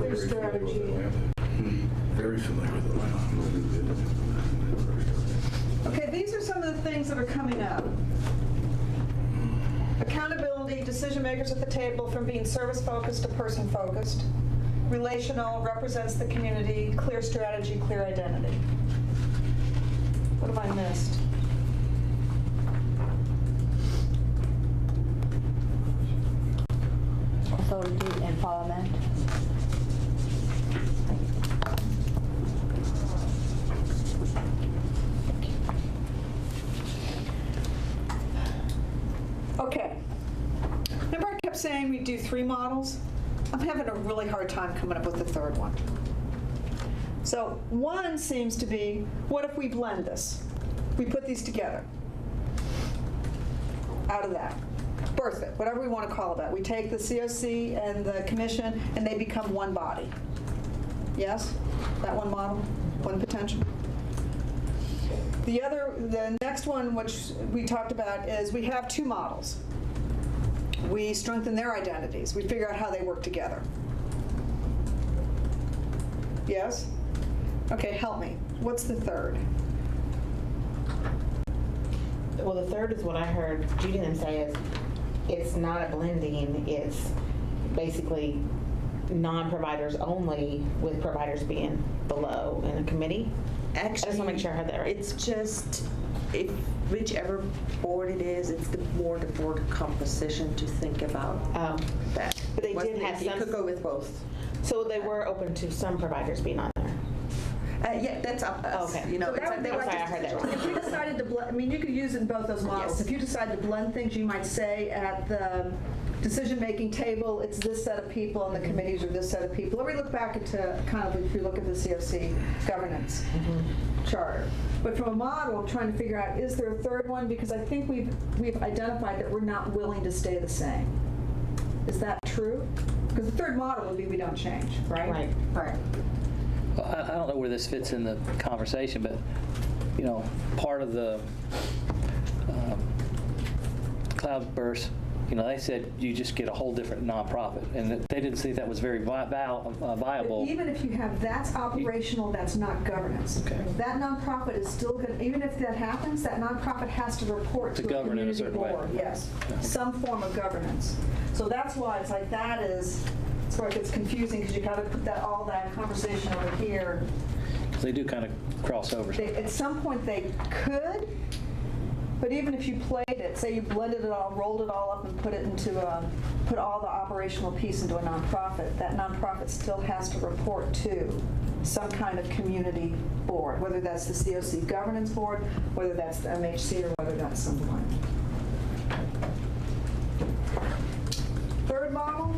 Their Very familiar with strategy. Atlanta. Very familiar with Atlanta. Okay, these are some of the things that are coming up. Accountability, decision makers at the table from being service-focused to person-focused. Relational, represents the community, clear strategy, clear identity. What have I missed? Authority, empowerment. Okay. Remember I kept saying we do 3 models? I'm having a really hard time coming up with the third one. So one seems to be, what if we blend this? We put these together. Out of that. Birth it, whatever we want to call that. We take the COC and the commission and they become one body. Yes? That one model? One potential? The next one, which we talked about, is we have 2 models. We strengthen their identities. We figure out how they work together. Yes? Okay, help me. What's the third? Well, the third is what I heard Judy and them say is, it's not a blending, it's basically non-providers only, with providers being below in a committee? I just want to make sure I heard that right. It's just, if whichever board it is, it's the board composition to think about that. But they did have You some, could go with both. so they were open to some providers being on there. Yeah, that's up to us. Okay. You know, So that would be I'm like sorry, I heard that wrong. If you decided to blend, I mean, you could use it in both those models. Yes. If you decide to blend things, you might say at the decision-making table, it's this set of people, and the committees are this set of people. Or we look back into kind of, if you look at the COC governance charter. But from a model, trying to figure out, is there a third one? Because I think we've identified that we're not willing to stay the same. Is that true? Because the third model would be we don't change, right? Right. Right. Well, I don't know where this fits in the conversation, but, you know, part of the cloudburst, you know, they said you just get a whole different nonprofit, and that they didn't see that was very viable. Even if you have, that's operational, that's not governance. Okay. That nonprofit is still going to, even if that happens, that nonprofit has to report To to a govern in a community certain way. board. Yes, some form of governance. So that's why it's like that is, it's where it gets confusing, because you got to put that, all that conversation over here. They do kind of cross over. At some point they could, but even if you played it, say you blended it all, rolled it all up and put it into put all the operational piece into a nonprofit, that nonprofit still has to report to some kind of community board, whether that's the COC governance board, whether that's the MHC, or whether that's someone. Third model.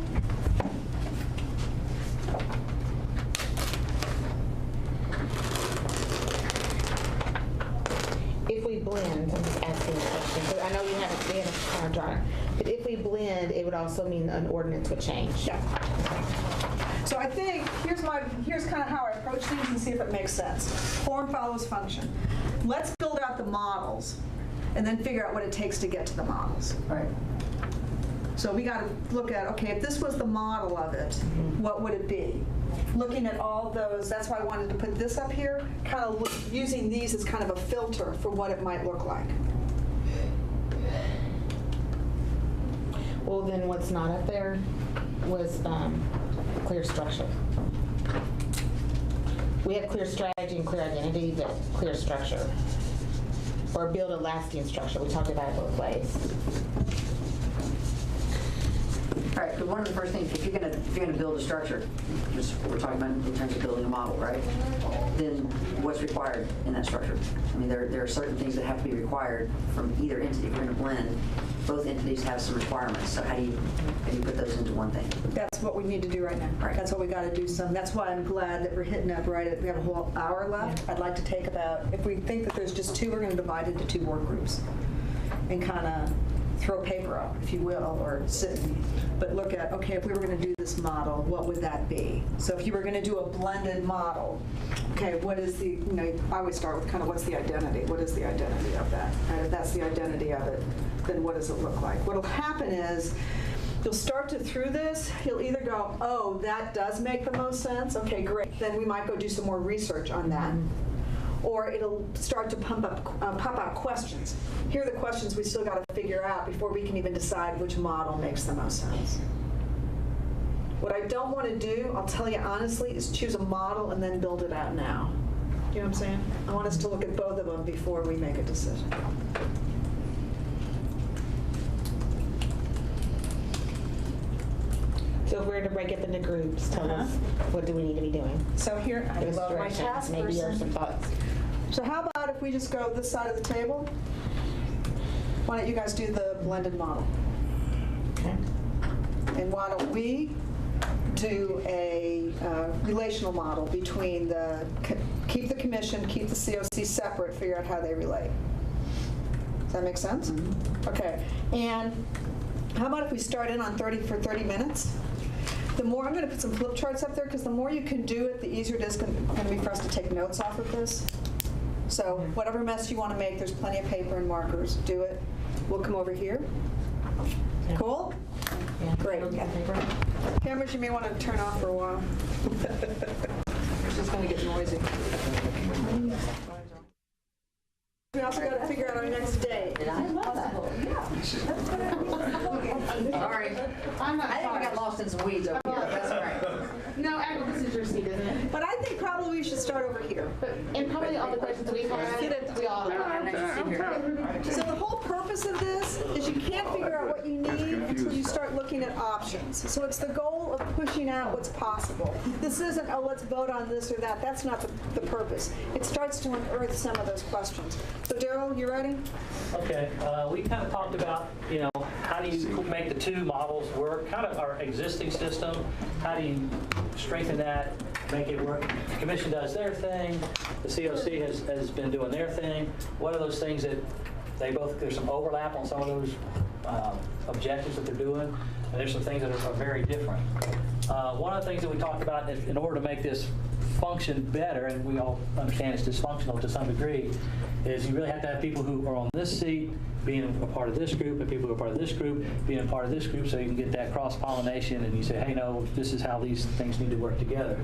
If we blend, I'm just asking a question, because I know we haven't kind of drawn it, but if we blend, it would also mean an ordinance would change. Yeah. So I think, here's kind of how I approach things and see if it makes sense. Form follows function. Let's build out the models and then figure out what it takes to get to the models. Right. So we got to look at, okay, if this was the model of it, what would it be? Looking at all those, that's why I wanted to put this up here, kind of using these as kind of a filter for what it might look like. Well, then what's not up there was clear structure. We have clear strategy and clear identity, but clear structure. Or build a lasting structure. We talked about it both ways. All right, but one of the first things, if you're gonna build a structure, just what we're talking about in terms of building a model, right? Then what's required in that structure? I mean, there are certain things that have to be required from either entity. If you're gonna blend, both entities have some requirements. So how do you put those into one thing? That's what we need to do right now. Right. That's what we got to do some. That's why I'm glad that we're hitting up right at, we have a whole hour left. I'd like to take about, if we think that there's just two, we're going to divide it into two work groups and kind of throw paper up, if you will, or sit, but look at, okay, if we were going to do this model, what would that be? So if you were going to do a blended model, okay, what is the, you know, I always start with kind of what's the identity? What is the identity of that? And if that's the identity of it, then what does it look like? What'll happen is, you'll start to through this, you'll either go, oh, that does make the most sense, okay, great. Then we might go do some more research on that. Or it'll start to pop out questions. Here are the questions we still got to figure out before we can even decide which model makes the most sense. What I don't want to do, I'll tell you honestly, is choose a model and then build it out now. You know what I'm saying? I want us to look at both of them before we make a decision. So if we were to break up into groups, tell us what do we need to be doing? So here, I Give us love my direction. task Maybe person. or some thoughts. So how about if we just go this side of the table? Why don't you guys do the blended model? Okay. And why don't we do a relational model between the, keep the commission, keep the COC separate, figure out how they relate. Does that make sense? Mm-hmm. Okay. And how about if we start in on 30 minutes? The more, I'm going to put some flip charts up there, because the more you can do it, the easier it is going to be for us to take notes off of this. So whatever mess you want to make, there's plenty of paper and markers. Do it. We'll come over here. Cool? Yeah. Great. Cameras you may want to turn off for a while. It's just going to get noisy. We also got to figure out our next day. I love that. Yeah. Sorry. I'm not I think we got sorry. lost in some weeds over here. That's all right. No, Agnes, this is your seat, isn't it? But I think probably we should start over here. And probably all the questions we've had, we all have. So the whole purpose of this is you can't figure out what you need until you start looking at options. So it's the goal of pushing out what's possible. This isn't, oh, let's vote on this or that. That's not the purpose. It starts to unearth some of those questions. So Daryl, you ready? Okay, we kind of talked about, how do you make the two models work, kind of our existing system, how do you strengthen that, make it work. The commission does their thing, the COC has been doing their thing. What are those things that there's some overlap on some of those objectives that they're doing, and there's some things that are very different. One of the things that we talked about in order to make this function better, and we all understand it's dysfunctional to some degree, is you really have to have people who are on this seat being a part of this group, and people who are part of this group being a part of this group, so you can get that cross-pollination, and you say, hey, no, this is how these things need to work together.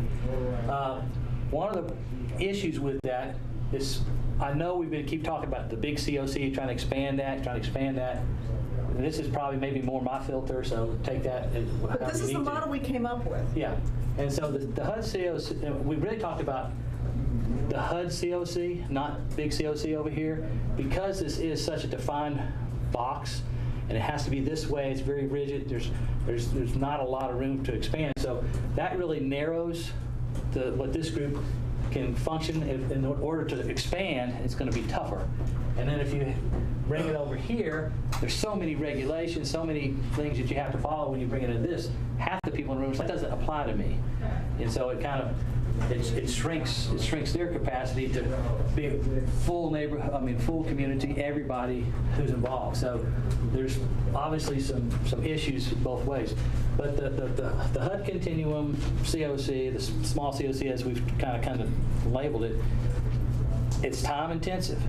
One of the issues with that is, I know we've keep talking about the big COC, trying to expand that. And this is probably maybe more my filter, so take that. But this is the model we came up with. Yeah, and so the HUD COC, we really talked about the HUD COC, not big COC over here, because this is such a defined box, and it has to be this way. It's very rigid. There's not a lot of room to expand. So that really narrows what this group can function. In order to expand, it's going to be tougher. And then if you bring it over here, there's so many regulations, so many things that you have to follow when you bring it in this. Half the people in the room, that doesn't apply to me. And so it kind of, it shrinks their capacity to be a full neighborhood, full community, everybody who's involved. So there's obviously some issues both ways. But the HUD continuum COC, the small COC as we've kind of labeled it, it's time intensive.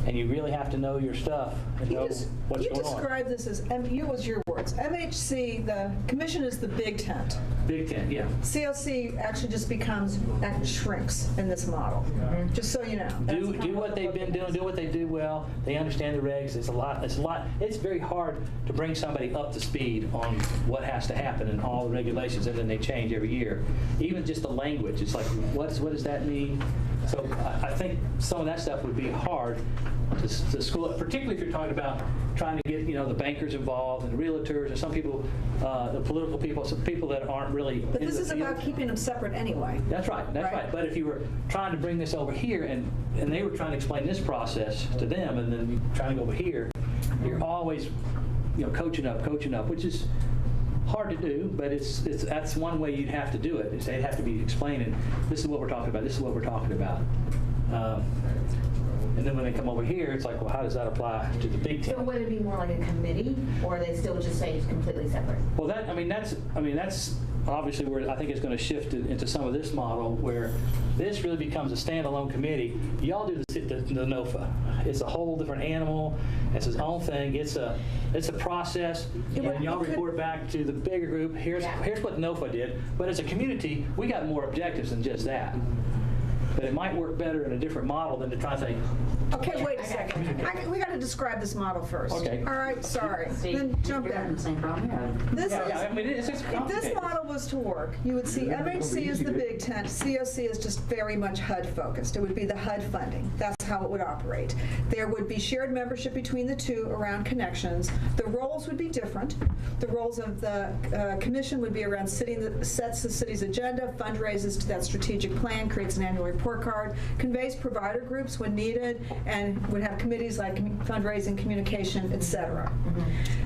And you really have to know your stuff and know what's going on. You described this as, it was your words, MHC, the commission is the big tent. Big tent, yeah. COC actually just shrinks in this model, just so you know. Do what they've been doing, do what they do well. They understand the regs. It's very hard to bring somebody up to speed on what has to happen and all the regulations, and then they change every year. Even just the language, it's like, what does that mean? So I think some of that stuff would be hard to school, particularly if you're talking about trying to get the bankers involved and the realtors and some people, the political people, some people that aren't really. But this is about keeping them separate anyway. That's right. But if you were trying to bring this over here and they were trying to explain this process to them, and then you're trying to go over here, you're always coaching up, which is hard to do, but that's one way you'd have to do it. They'd have to be explaining, this is what we're talking about, this is what we're talking about. And then when they come over here, it's like, well, how does that apply to the big tent? So would it be more like a committee, or they still just say it's completely separate? Well, that's obviously where I think it's going to shift into some of this model, where this really becomes a standalone committee. Y'all do the NOFA. It's a whole different animal. It's its own thing. It's a process, and y'all report back to the bigger group. Here's what NOFA did. But as a community, we got more objectives than just that. But it might work better in a different model than to try to say. Okay, wait a second. We got to describe this model first. Okay. All right, sorry. Then jump in. Same problem. If this model was to work, you would see MHC is the big tent, COC is just very much HUD focused. It would be the HUD funding. That's how it would operate. There would be shared membership between the two around connections. The roles would be different. The roles of the commission would be around sets the city's agenda, fundraises to that strategic plan, creates an annual report card, conveys provider groups when needed, and would have committees like fundraising, communication, etc.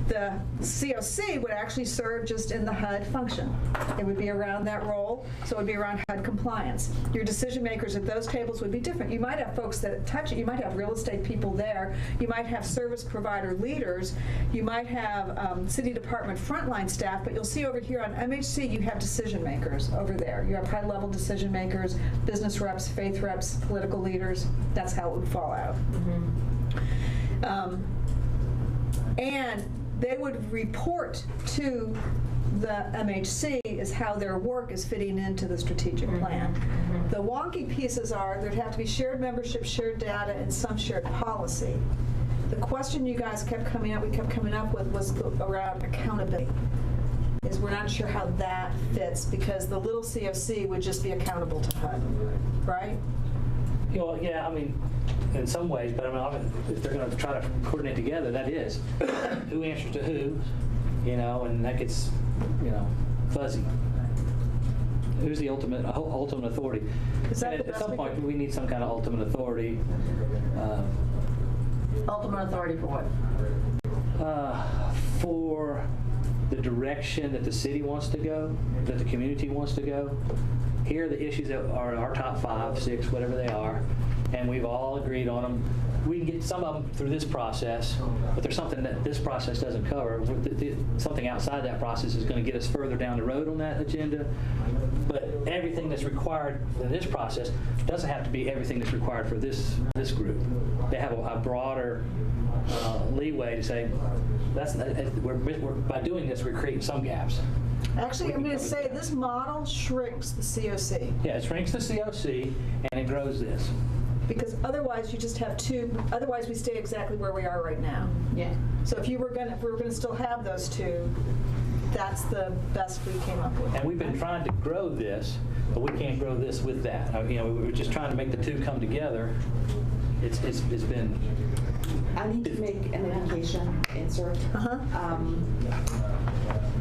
The COC would actually serve just in the HUD function. It would be around that role, so it would be around HUD compliance. Your decision makers at those tables would be different. You might have folks that touch it. You might have real estate people there. You might have service provider leaders. You might have city department frontline staff, but you'll see over here on MHC, you have decision makers over there. You have high-level decision makers, business reps, faith reps, political leaders. That's how it would fall out. And they would report to the MHC is how their work is fitting into the strategic plan. The wonky pieces are there'd have to be shared membership, shared data, and some shared policy. The question you guys we kept coming up with was around accountability. Is we're not sure how that fits because the little COC would just be accountable to HUD, right? Well, yeah, I mean, in some ways, but I mean, if they're going to try to coordinate together, that is who answers to who, and that gets, fuzzy. Who's the ultimate authority? At some point, we need some kind of ultimate authority. Ultimate authority for what? For the direction that the city wants to go, that the community wants to go. Here are the issues that are our top 5, 6, whatever they are, and we've all agreed on them. We can get some of them through this process, but there's something that this process doesn't cover. Something outside that process is going to get us further down the road on that agenda. But everything that's required in this process doesn't have to be everything that's required for this group. They have a broader leeway to say, by doing this, we're creating some gaps. Actually, I'm going to say this model shrinks the COC. Yeah, it shrinks the COC and it grows this. Because otherwise you just have otherwise we stay exactly where we are right now. Yeah. So if we were going to still have those two, that's the best we came up with. And we've been trying to grow this, but we can't grow this with that. We're just trying to make the two come together. It's been... I need to make an education insert.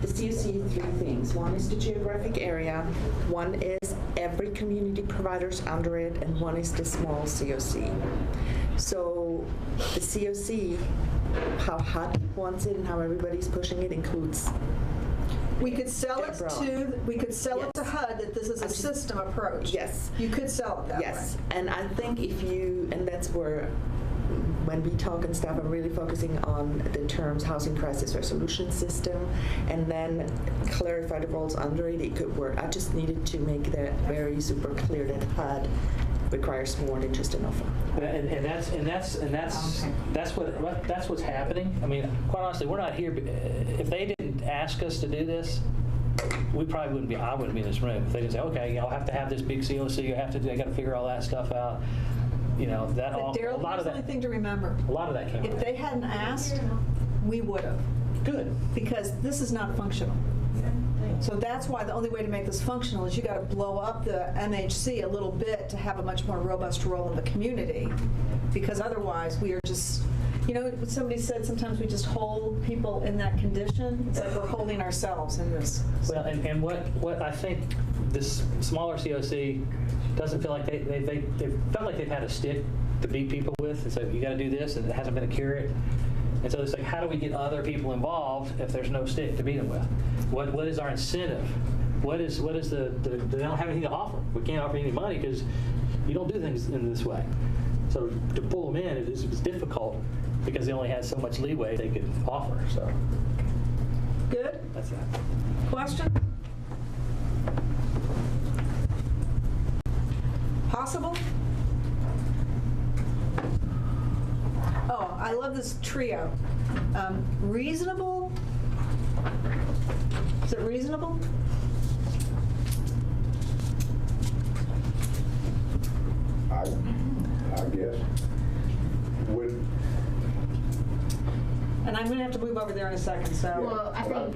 The COC, 3 things. One is the geographic area, one is every community providers under it, and one is the small COC. So the COC, how HUD wants it and how everybody's pushing it includes. We could sell it to HUD that this is a system approach. Yes. You could sell it that way. Yes, and I think and that's where, when we talk and stuff, I'm really focusing on the terms housing crisis resolution system, and then clarify the roles under it. It could work. I just needed to make that very super clear that HUD requires more than just an offer. And that's what's happening. I mean, quite honestly, we're not here. If they didn't ask us to do this, we probably wouldn't be. I wouldn't be in this room. If they didn't say, okay, y'all have to have this big COC. I got to figure all that stuff out. That all. But Daryl, a lot of the only that. thing to remember. A lot of that came. If they hadn't asked, we would have. Good. Because this is not functional. So that's why the only way to make this functional is you got to blow up the MHC a little bit to have a much more robust role in the community. Because otherwise we are just, what somebody said, sometimes we just hold people in that condition. It's like we're holding ourselves in this. Well, and what I think this smaller COC doesn't feel like they felt like they've had a stick to beat people with, and so you got to do this, and it hasn't been a carrot. And so it's like, how do we get other people involved if there's no stick to beat them with? What is our incentive? What is they don't have anything to offer. We can't offer any money because you don't do things in this way. So to pull them in is difficult because they only had so much leeway they could offer. So good. That's that. Question? Possible? Oh, I love this trio. Reasonable? Is it reasonable? I guess. And I'm going to have to move over there in a second, so. Well, I think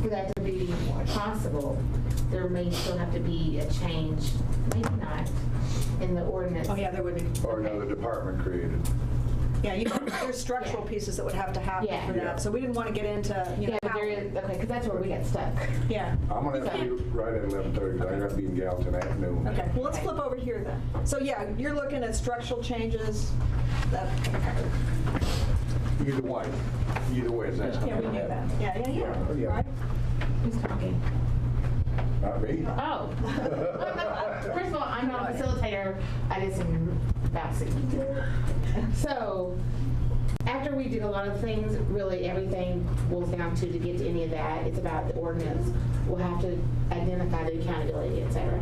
for that to be possible, there may still have to be a change, maybe not, in the ordinance. Oh, yeah, there would be. Or another department created. Yeah, there's structural pieces that would have to happen Yeah. for that. So we didn't want to get into, Yeah, but there is, okay, because that's where we got stuck. Yeah. I'm gonna have to be right at 11:30 because I got to be in Gallatin afternoon. Okay, well, let's flip over here then. So yeah, you're looking at structural changes. Either way, that's Yeah, we knew that. Yeah. Right? Who's talking? Not me. Oh. First of all, I'm not a facilitator. I did some bouncing. So, after we did a lot of things, really everything boils down to get to any of that, it's about the ordinance. We'll have to identify the accountability, et cetera.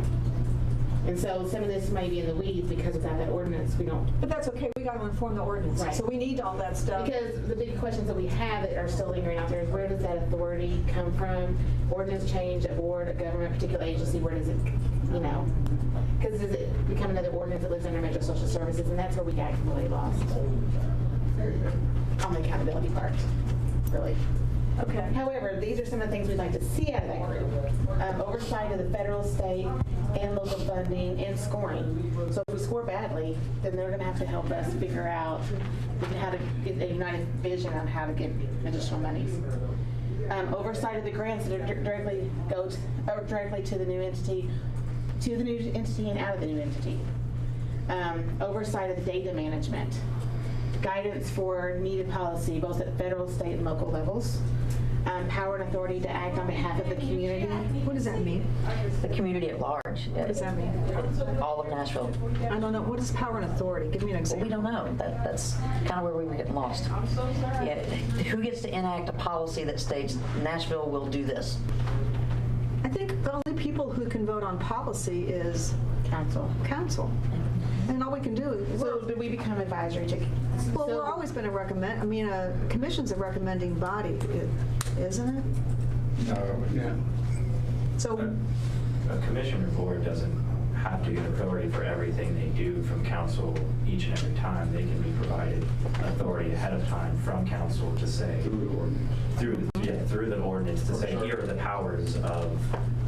And so some of this may be in the weeds because without that ordinance, we don't. But that's okay, we got to inform the ordinance. Right. So we need all that stuff. Because the big questions that we have that are still lingering out there is where does that authority come from? Ordinance change, a board, a government, particular agency, where does it, because does it become another ordinance that lives under Metro Social Services? And that's where we got really lost. on the accountability part, really. Okay. However, these are some of the things we'd like to see out of that group. Oversight of the federal, state, and local funding and scoring. So if we score badly, then they're going to have to help us figure out how to get a united vision on how to get additional monies. Oversight of the grants that are directly to the new entity, and out of the new entity. Oversight of the data management. Guidance for needed policy, both at federal, state, and local levels. Power and authority to act on behalf of the community. What does that mean? The community at large. What does that mean? All of Nashville. I don't know. What is power and authority? Give me an Well, example. we don't know. That's kind of where we were getting lost. Yeah, who gets to enact a policy that states Nashville will do this? I think the only people who can vote on policy is Council. And all we can do is, So do we become advisory to? well, we're always been a commission's a recommending body, isn't it? No, yeah. So, A commissioner board doesn't have to get authority for everything they do from council each and every time. They can be provided authority ahead of time from council to say, through the ordinance to say, here are the powers of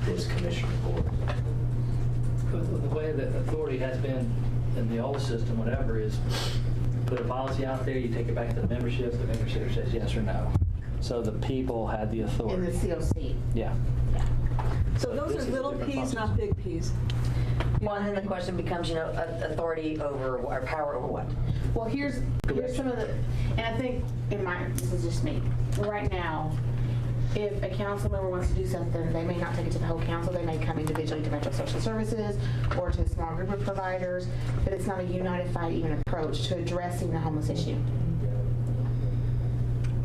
this commissioner board. The way that authority has been in the old system, whatever, is put a policy out there, you take it back to the membership says yes or no. So the people had the In authority. the COC. Yeah. so those are little P's, not big P's. Well, and then the question becomes, authority over, or power over what? Well, here's some of the, and I think this is just me. Right now, if a council member wants to do something, they may not take it to the whole council. They may come individually to Metro Social Services or to a small group of providers, but it's not a unified even approach to addressing the homeless issue.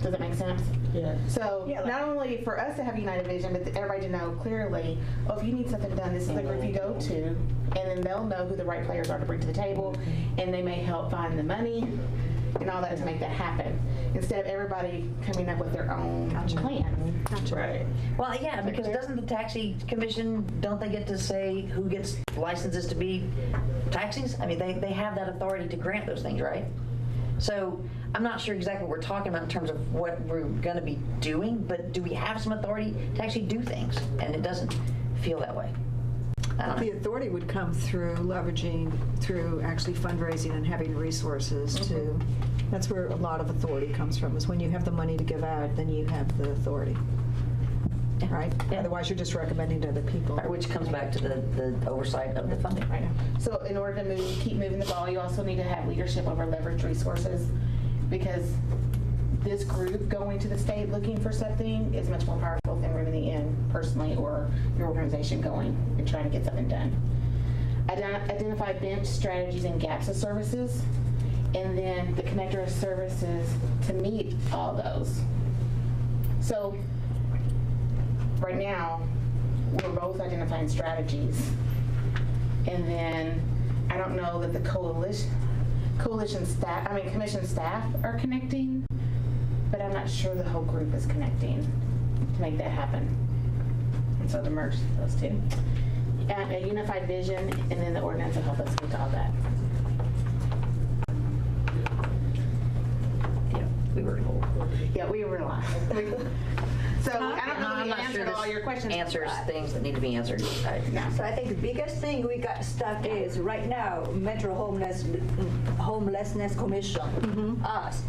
Does that make sense? Yeah. So not only for us to have united vision, but everybody to know clearly, if you need something done, this is the group you go to, and then they'll know who the right players are to bring to the table, and they may help find the money and all that to make that happen, instead of everybody coming up with their own plan. Right. Well, yeah, because doesn't the taxi commission, don't they get to say who gets licenses to be taxis? I mean, they have that authority to grant those things, right? So I'm not sure exactly what we're talking about in terms of what we're going to be doing, but do we have some authority to actually do things? And it doesn't feel that way. I don't know. The authority would come through leveraging, through actually fundraising and having resources to, that's where a lot of authority comes from, is when you have the money to give out, then you have the authority. Right? Yeah. Otherwise, you're just recommending to other people. Right, which comes back to the oversight of the funding. Right. So in order to keep moving the ball, you also need to have leadership over leverage resources, because this group going to the state looking for something is much more powerful than bringing in personally or your organization going and trying to get something done. Identify bench strategies and gaps of services, and then the connector of services to meet all those. So right now, we're both identifying strategies, and then I don't know that the commission staff are connecting, but I'm not sure the whole group is connecting to make that happen. And so to merge those two. And a unified vision, and then the ordinance will help us get to all that. Yeah, we were told. Yeah, we realize. So I don't know I'm if we not sure answered all your questions. answers things that need to be answered. So I think the biggest thing we got stuck is right now Metro Homelessness Commission, us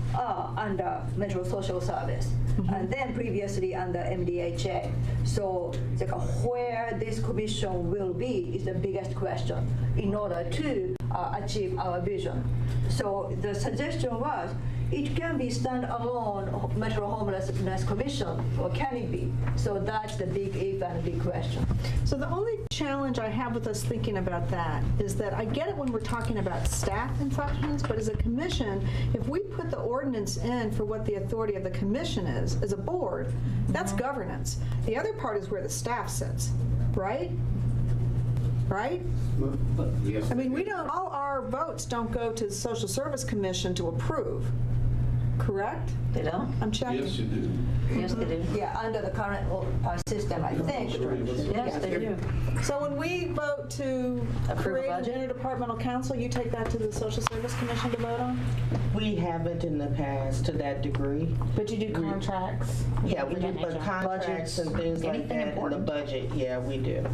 under Metro Social Service, and then previously under MDHA. So like where this commission will be is the biggest question in order to achieve our vision. So the suggestion was, it can be standalone Metro Homelessness Commission, or can it be? So that's the big if and big question. So the only challenge I have with us thinking about that is that I get it when we're talking about staff and functions, but as a commission, if we put the ordinance in for what the authority of the commission is, as a board, that's governance. The other part is where the staff sits, right? Right? Yes. I mean, all our votes don't go to the Social Service Commission to approve. correct? They don't? I'm checking. Yes, you do. Yes, they do. Yeah, under the current system, I think. Yes, they do. So when we vote to Approve a create an budget? interdepartmental council, you take that to the Social Service Commission to vote on? We haven't in the past to that degree. But you do contracts? Yeah, we Of do, that but nature. contracts and things like Anything that in the important? budget, yeah, we do.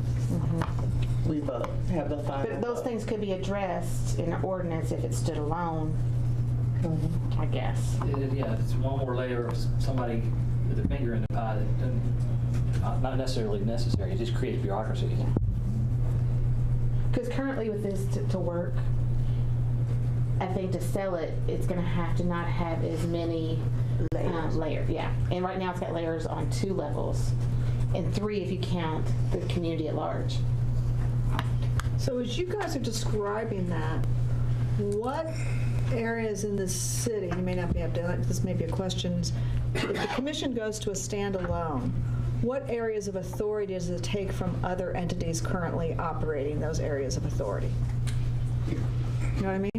We vote, have the final But those vote. things could be addressed in an ordinance if it stood alone, I guess. Yeah, it's one more layer of somebody with a finger in the pie that doesn't, not necessarily necessary, it just creates bureaucracy. Because currently with this to work, I think to sell it, it's going to have to not have as many layers. Yeah, and right now it's got layers on 2 levels, and 3 if you count the community at large. So as you guys are describing that, what areas in the city, you may not be able to, this may be a question, if the commission goes to a standalone, what areas of authority does it take from other entities currently operating those areas of authority? You know what I mean?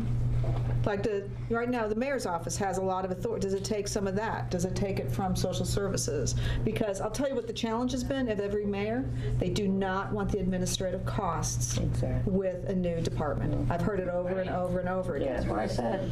Like right now, the mayor's office has a lot of authority. Does it take some of that? Does it take it from social services? Because I'll tell you what the challenge has been of every mayor. They do not want the administrative costs with a new department. I've heard it over and over and over again. That's what I said.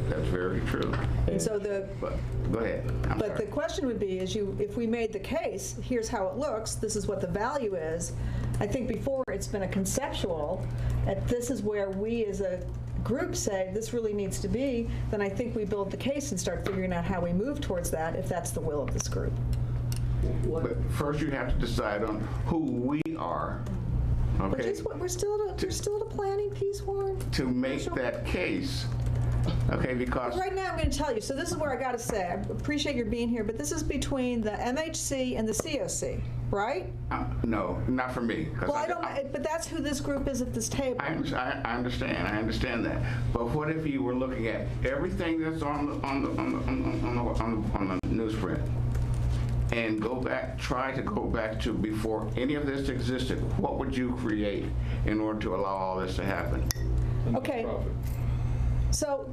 That's very true. And so But, go ahead. I'm But sorry. the question would be, if we made the case, here's how it looks, this is what the value is. I think before it's been a conceptual, that this is where we as a group say this really needs to be, then I think we build the case and start figuring out how we move towards that if that's the will of this group. But first you have to decide on who we are, But okay, just, we're still at a planning piece, Warren. to make that case, okay, because Right now, I'm going to tell you, so this is where I got to say, I appreciate your being here, but this is between the MHC and the COC, right? no, not for me. 'Cause Well, I don't, but that's who this group is at this table. I understand that. But what if you were looking at everything that's on the newsprint and try to go back to before any of this existed? What would you create in order to allow all this to happen? Okay. So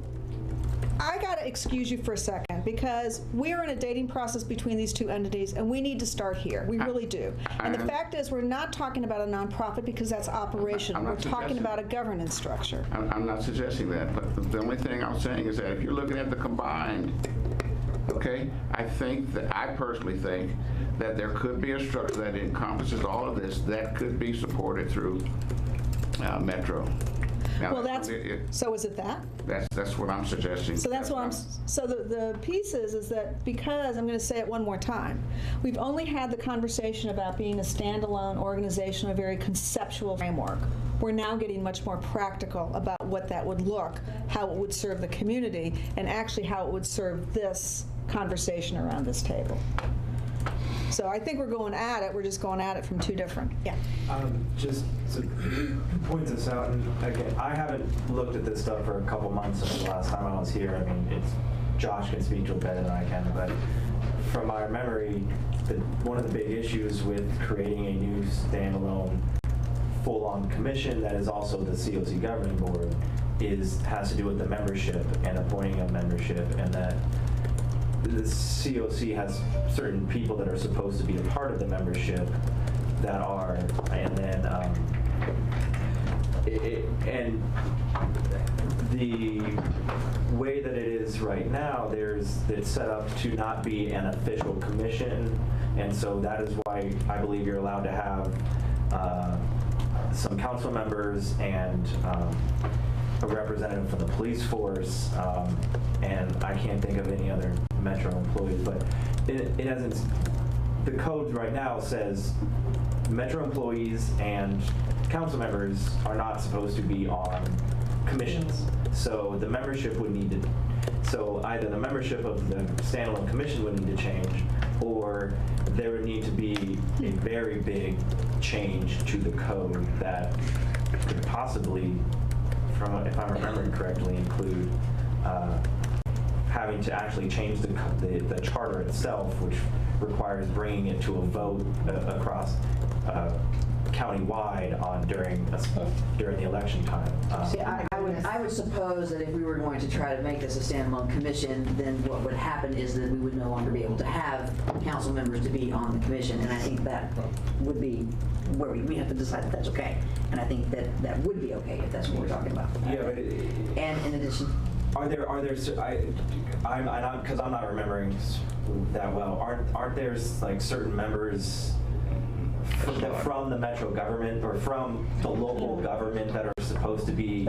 I got to excuse you for a second because we are in a dating process between these two entities and we need to start here. We really do. And the fact is we're not talking about a nonprofit because that's operational. I'm not We're talking suggesting- about a governance structure. I'm not suggesting that, but the only thing I'm saying is that if you're looking at the combined, okay, I personally think that there could be a structure that encompasses all of this that could be supported through Metro. Now, Well, so is it that? That's what I'm suggesting. So that's what so the piece is that because, I'm going to say it one more time, we've only had the conversation about being a standalone organization, a very conceptual framework. We're now getting much more practical about what that would look, how it would serve the community, and actually how it would serve this conversation around this table. So I think we're going at it, we're just going at it from two different, yeah. Just to point this out, and again, I haven't looked at this stuff for a couple months since the last time I was here. I mean, Josh can speak to it better than I can, but from my memory, one of the big issues with creating a new standalone full-on commission that is also the COC governing board has to do with the membership and appointing of membership, and that the COC has certain people that are supposed to be a part of the membership that are, and then and the way that it is right now, it's set up to not be an official commission, and so that is why I believe you're allowed to have some council members and a representative from the police force, and I can't think of any other Metro employees, but it hasn't. The code right now says Metro employees and council members are not supposed to be on commissions. So the membership would need to. So either the membership of the standalone commission would need to change, or there would need to be a very big change to the code that could possibly, if I'm remembering correctly, include having to actually change the charter itself, which requires bringing it to a vote across countywide during the election time. See, I I would suppose that if we were going to try to make this a standalone commission, then what would happen is that we would no longer be able to have council members to be on the commission, and I think that would be where we have to decide if that's okay. And I think that would be okay if that's what we're talking about. Yeah, but And in addition, because I'm not remembering that well. Aren't there like certain members from the metro government or from the local government that are supposed to be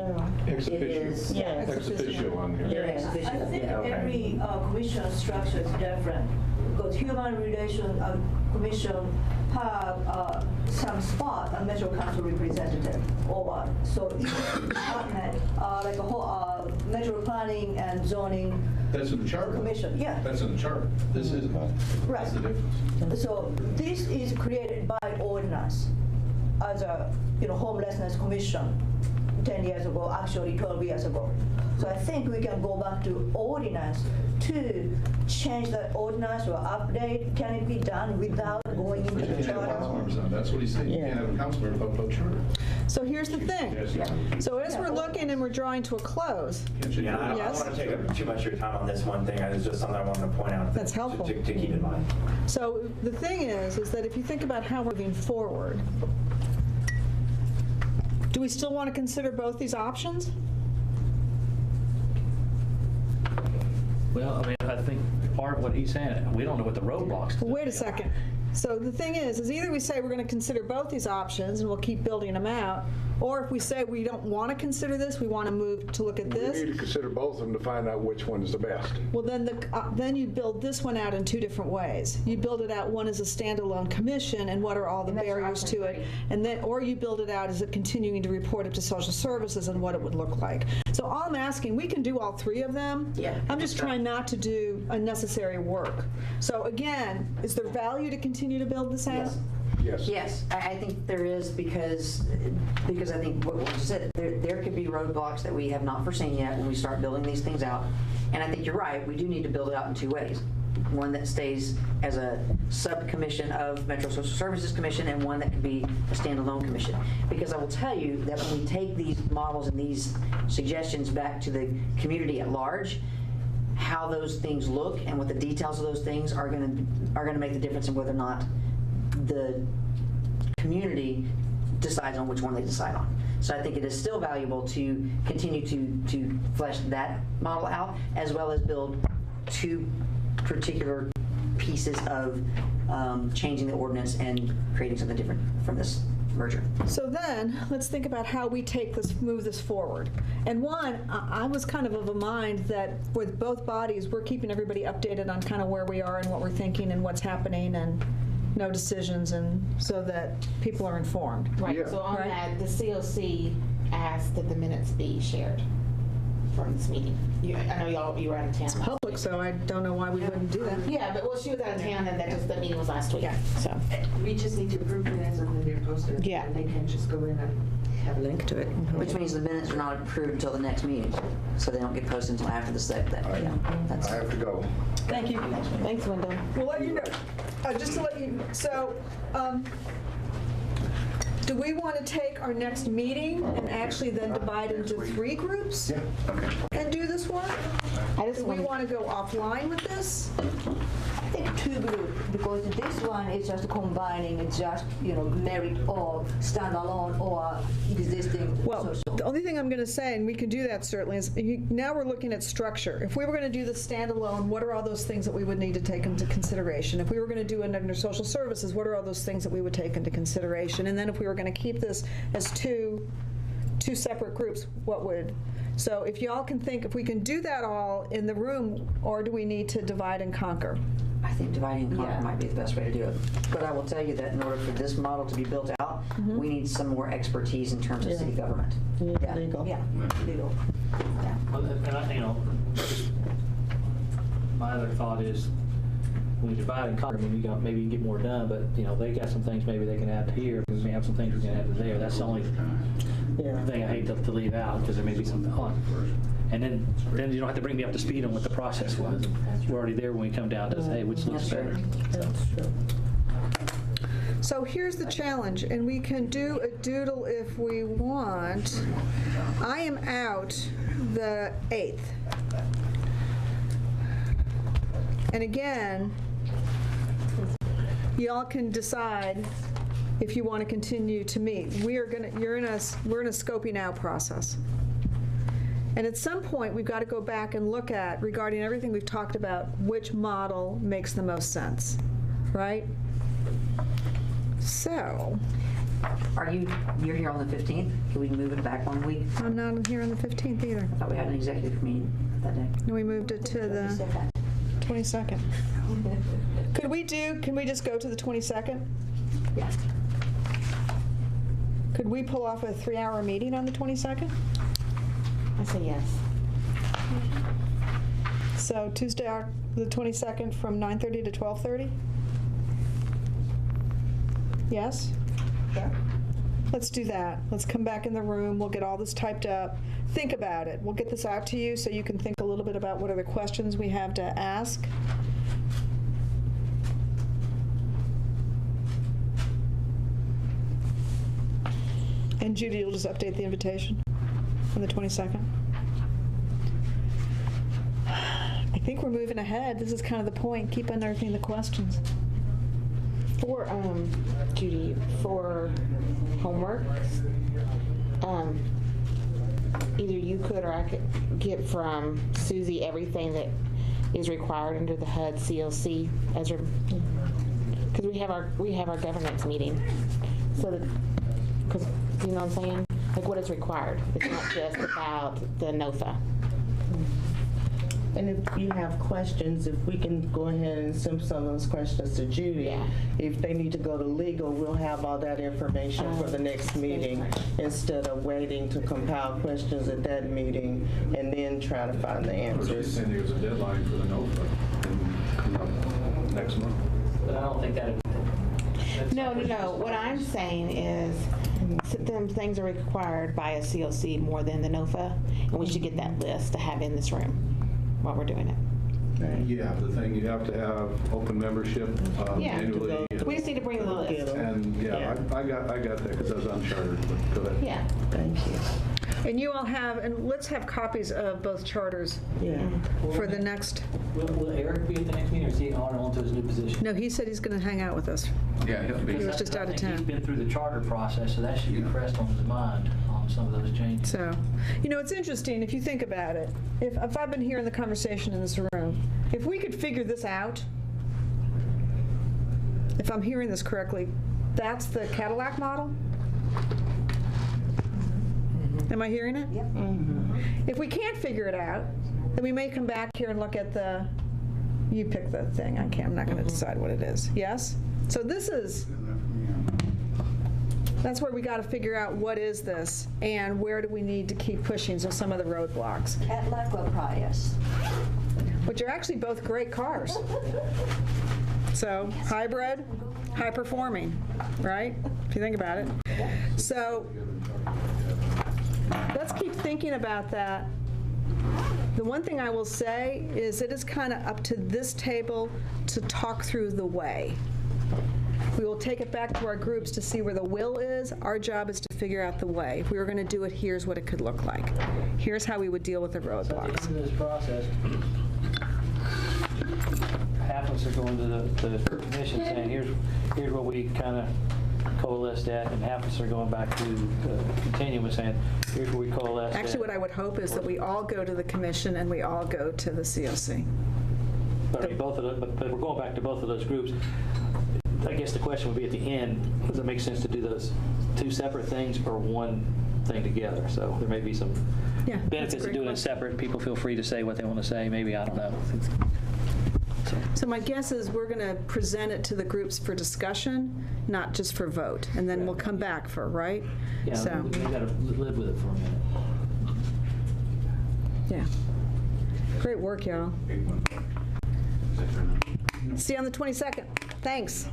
Ex it officio. is, yeah, Ex officio on here. they're ex officio. I think Yeah, okay. every commission structure is different because Human Relations Commission have some spot a Metro Council representative or so each department like a whole Metro Planning and Zoning That's in the charter. Commission. Yeah. That's in the charter. This isn't. Right. That's the difference. So this is created by ordinance as a homelessness commission 10 years ago, actually 12 years ago. So I think we can go back to ordinance to change that ordinance or update. Can it be done without going into the charter? That's what he said. You can't have a council member without a charter. So here's the thing. Yes. So as we're looking and we're drawing to a close, Yeah, I don't Yes. want to take up too much of your time on this one thing. It's just something I wanted to point out. That's helpful. To keep in mind. so the thing is that if you think about how we're moving forward, do we still want to consider both these options? Well, I mean, I think part of what he's saying, we don't know what the roadblocks. Well, wait a second. So the thing is either we say we're going to consider both these options and we'll keep building them out, or if we say we don't want to consider this, we want to move to look at We this, need to consider both of them to find out which one is the best. well, then you build this one out in two different ways. You build it out, one as a standalone commission, and what are all the And that's barriers option to it, and then, or you build it out as a continuing to report up to social services and what it would look like. So all I'm asking, we can do all three of them. Yeah. I'm just trying not to do unnecessary work. So again, is there value to continue to build this out? Yes. Yes, I think there is because I think what you said, there could be roadblocks that we have not foreseen yet when we start building these things out. And I think you're right, we do need to build it out in two ways. One that stays as a sub-commission of Metro Social Services Commission and one that could be a standalone commission. Because I will tell you that when we take these models and these suggestions back to the community at large, how those things look and what the details of those things are going to make the difference in whether or not the community decides on which one they decide on. So I think it is still valuable to continue to flesh that model out, as well as build two particular pieces of changing the ordinance and creating something different from this merger. So then, let's think about how we move this forward. And one, I was kind of a mind that with both bodies, we're keeping everybody updated on kind of where we are and what we're thinking and what's happening and no decisions, and so that people are informed. Right, Yeah. so on Right. that, the COC asked that the minutes be shared from this meeting. I know you were out of town. Public, so I don't know why we wouldn't do that. Yeah, but well, she was out of town and the meeting was last week, so. We just need to approve minutes and then they're posted. Yeah. And they can just go in and have a link to it. Which means the minutes are not approved until the next meeting, so they don't get posted until after the second. That's I have to go. Thank you. Thanks, Linda. We'll let you know. Just to let you, so, do we want to take our next meeting and actually then divide into three groups? Yeah, okay. And do this one? I just Do we want want to go offline with this? I think two groups, because this one is just combining, it's just, merit or standalone or existing Well, social. the only thing I'm going to say, and we can do that certainly, is now we're looking at structure. If we were going to do the standalone, what are all those things that we would need to take into consideration? If we were going to do it under social services, what are all those things that we would take into consideration? And then if we were going to keep this as two separate groups, what would? So if y'all can think, if we can do that all in the room, or do we need to divide and conquer? I think dividing and conquer might be the best way to do it. But I will tell you that in order for this model to be built out, we need some more expertise in terms of city government. Yeah. Legal. Yeah, legal. Well, and my other thought is, when we divide and conquer, maybe you can get more done, but, they got some things maybe they can add to here, we may have some things we can add to there. That's the only thing I hate to leave out, because there may be something on. And then you don't have to bring me up to speed on what the process was. We're already there when we come down to say, which looks better. So here's the challenge, and we can do a doodle if we want. I am out the 8th. And again, y'all can decide if you want to continue to meet. We're in a scoping out process. And at some point, we've got to go back and look at, regarding everything we've talked about, which model makes the most sense, right? So. You're here on the 15th? Can we move it back 1 week? I'm not here on the 15th either. I thought we had an executive meeting that day. No, we moved it to the 22nd. Can we just go to the 22nd? Yeah. Could we pull off a 3-hour meeting on the 22nd? I say yes. So Tuesday, the 22nd from 9:30 to 12:30? Yes? Sure. Let's do that. Let's come back in the room. We'll get all this typed up. Think about it. We'll get this out to you so you can think a little bit about what other questions we have to ask. And Judy, you'll just update the invitation on the 22nd. I think we're moving ahead. This is kind of the point. Keep unearthing the questions. For Judy, for homework, either you could or I could get from Susie everything that is required under the HUD CLC as because we have our governance meeting, so that because you know what I'm saying, like what is required. It's not just about the NOFA. And if you have questions, if we can go ahead and send some of those questions to Judy. Yeah. If they need to go to legal, we'll have all that information for the next meeting instead of waiting to compile questions at that meeting and then try to find the I was just answers. saying there's a deadline for the NOFA coming up next month. But I don't think that. No. What I'm saying is them things are required by a CLC more than the NOFA, and we should get that list to have in this room while we're doing it. Yeah, the thing, you have to have open membership annually. We just need to bring the list. And I got that because I was on charter, but go ahead. Yeah. Thank you. And you all have, and let's have copies of both charters for the next. Will Eric be at the next meeting, or is he on to his new position? No, he said he's going to hang out with us. Yeah, he'll be. He was just out of He's town. been through the charter process, so that should be pressed on his mind on some of those changes. So, it's interesting if you think about it. If I've been hearing the conversation in this room, if we could figure this out, if I'm hearing this correctly, that's the Cadillac model? Am I hearing it? Yep. If we can't figure it out, then we may come back here and look at you pick the thing. I'm not going to decide what it is. Yes? So that's where we got to figure out what is this and where do we need to keep pushing, so some of the roadblocks. Cadillac or Prius? Which are actually both great cars. So hybrid, high performing, right? If you think about it. So let's keep thinking about that. The one thing I will say is it is kind of up to this table to talk through the way. We will take it back to our groups to see where the will is. Our job is to figure out the way. If we were going to do it, here's what it could look like. Here's how we would deal with the So at the roadblocks. end of this process, half of us are going to the commission saying, here's what we kind of coalesced at, and half of us are going back to Continuum and saying, here's where we coalesced at. Actually, what I would hope is that we all go to the commission and we all go to the COC. But I mean, but we're going back to both of those groups. I guess the question would be at the end, does it make sense to do those two separate things or one thing together? So there may be some benefits of doing it separate. People feel free to say what they want to say. Maybe, I don't know. So my guess is we're going to present it to the groups for discussion, not just for vote, and then we'll come back for, right? Yeah, So, we got to live with it for a minute. yeah. Great work, y'all. See you on the 22nd. Thanks.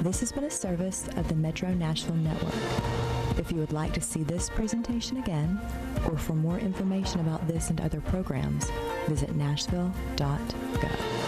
This has been a service of the Metro Nashville Network. If you would like to see this presentation again, or for more information about this and other programs, visit nashville.gov.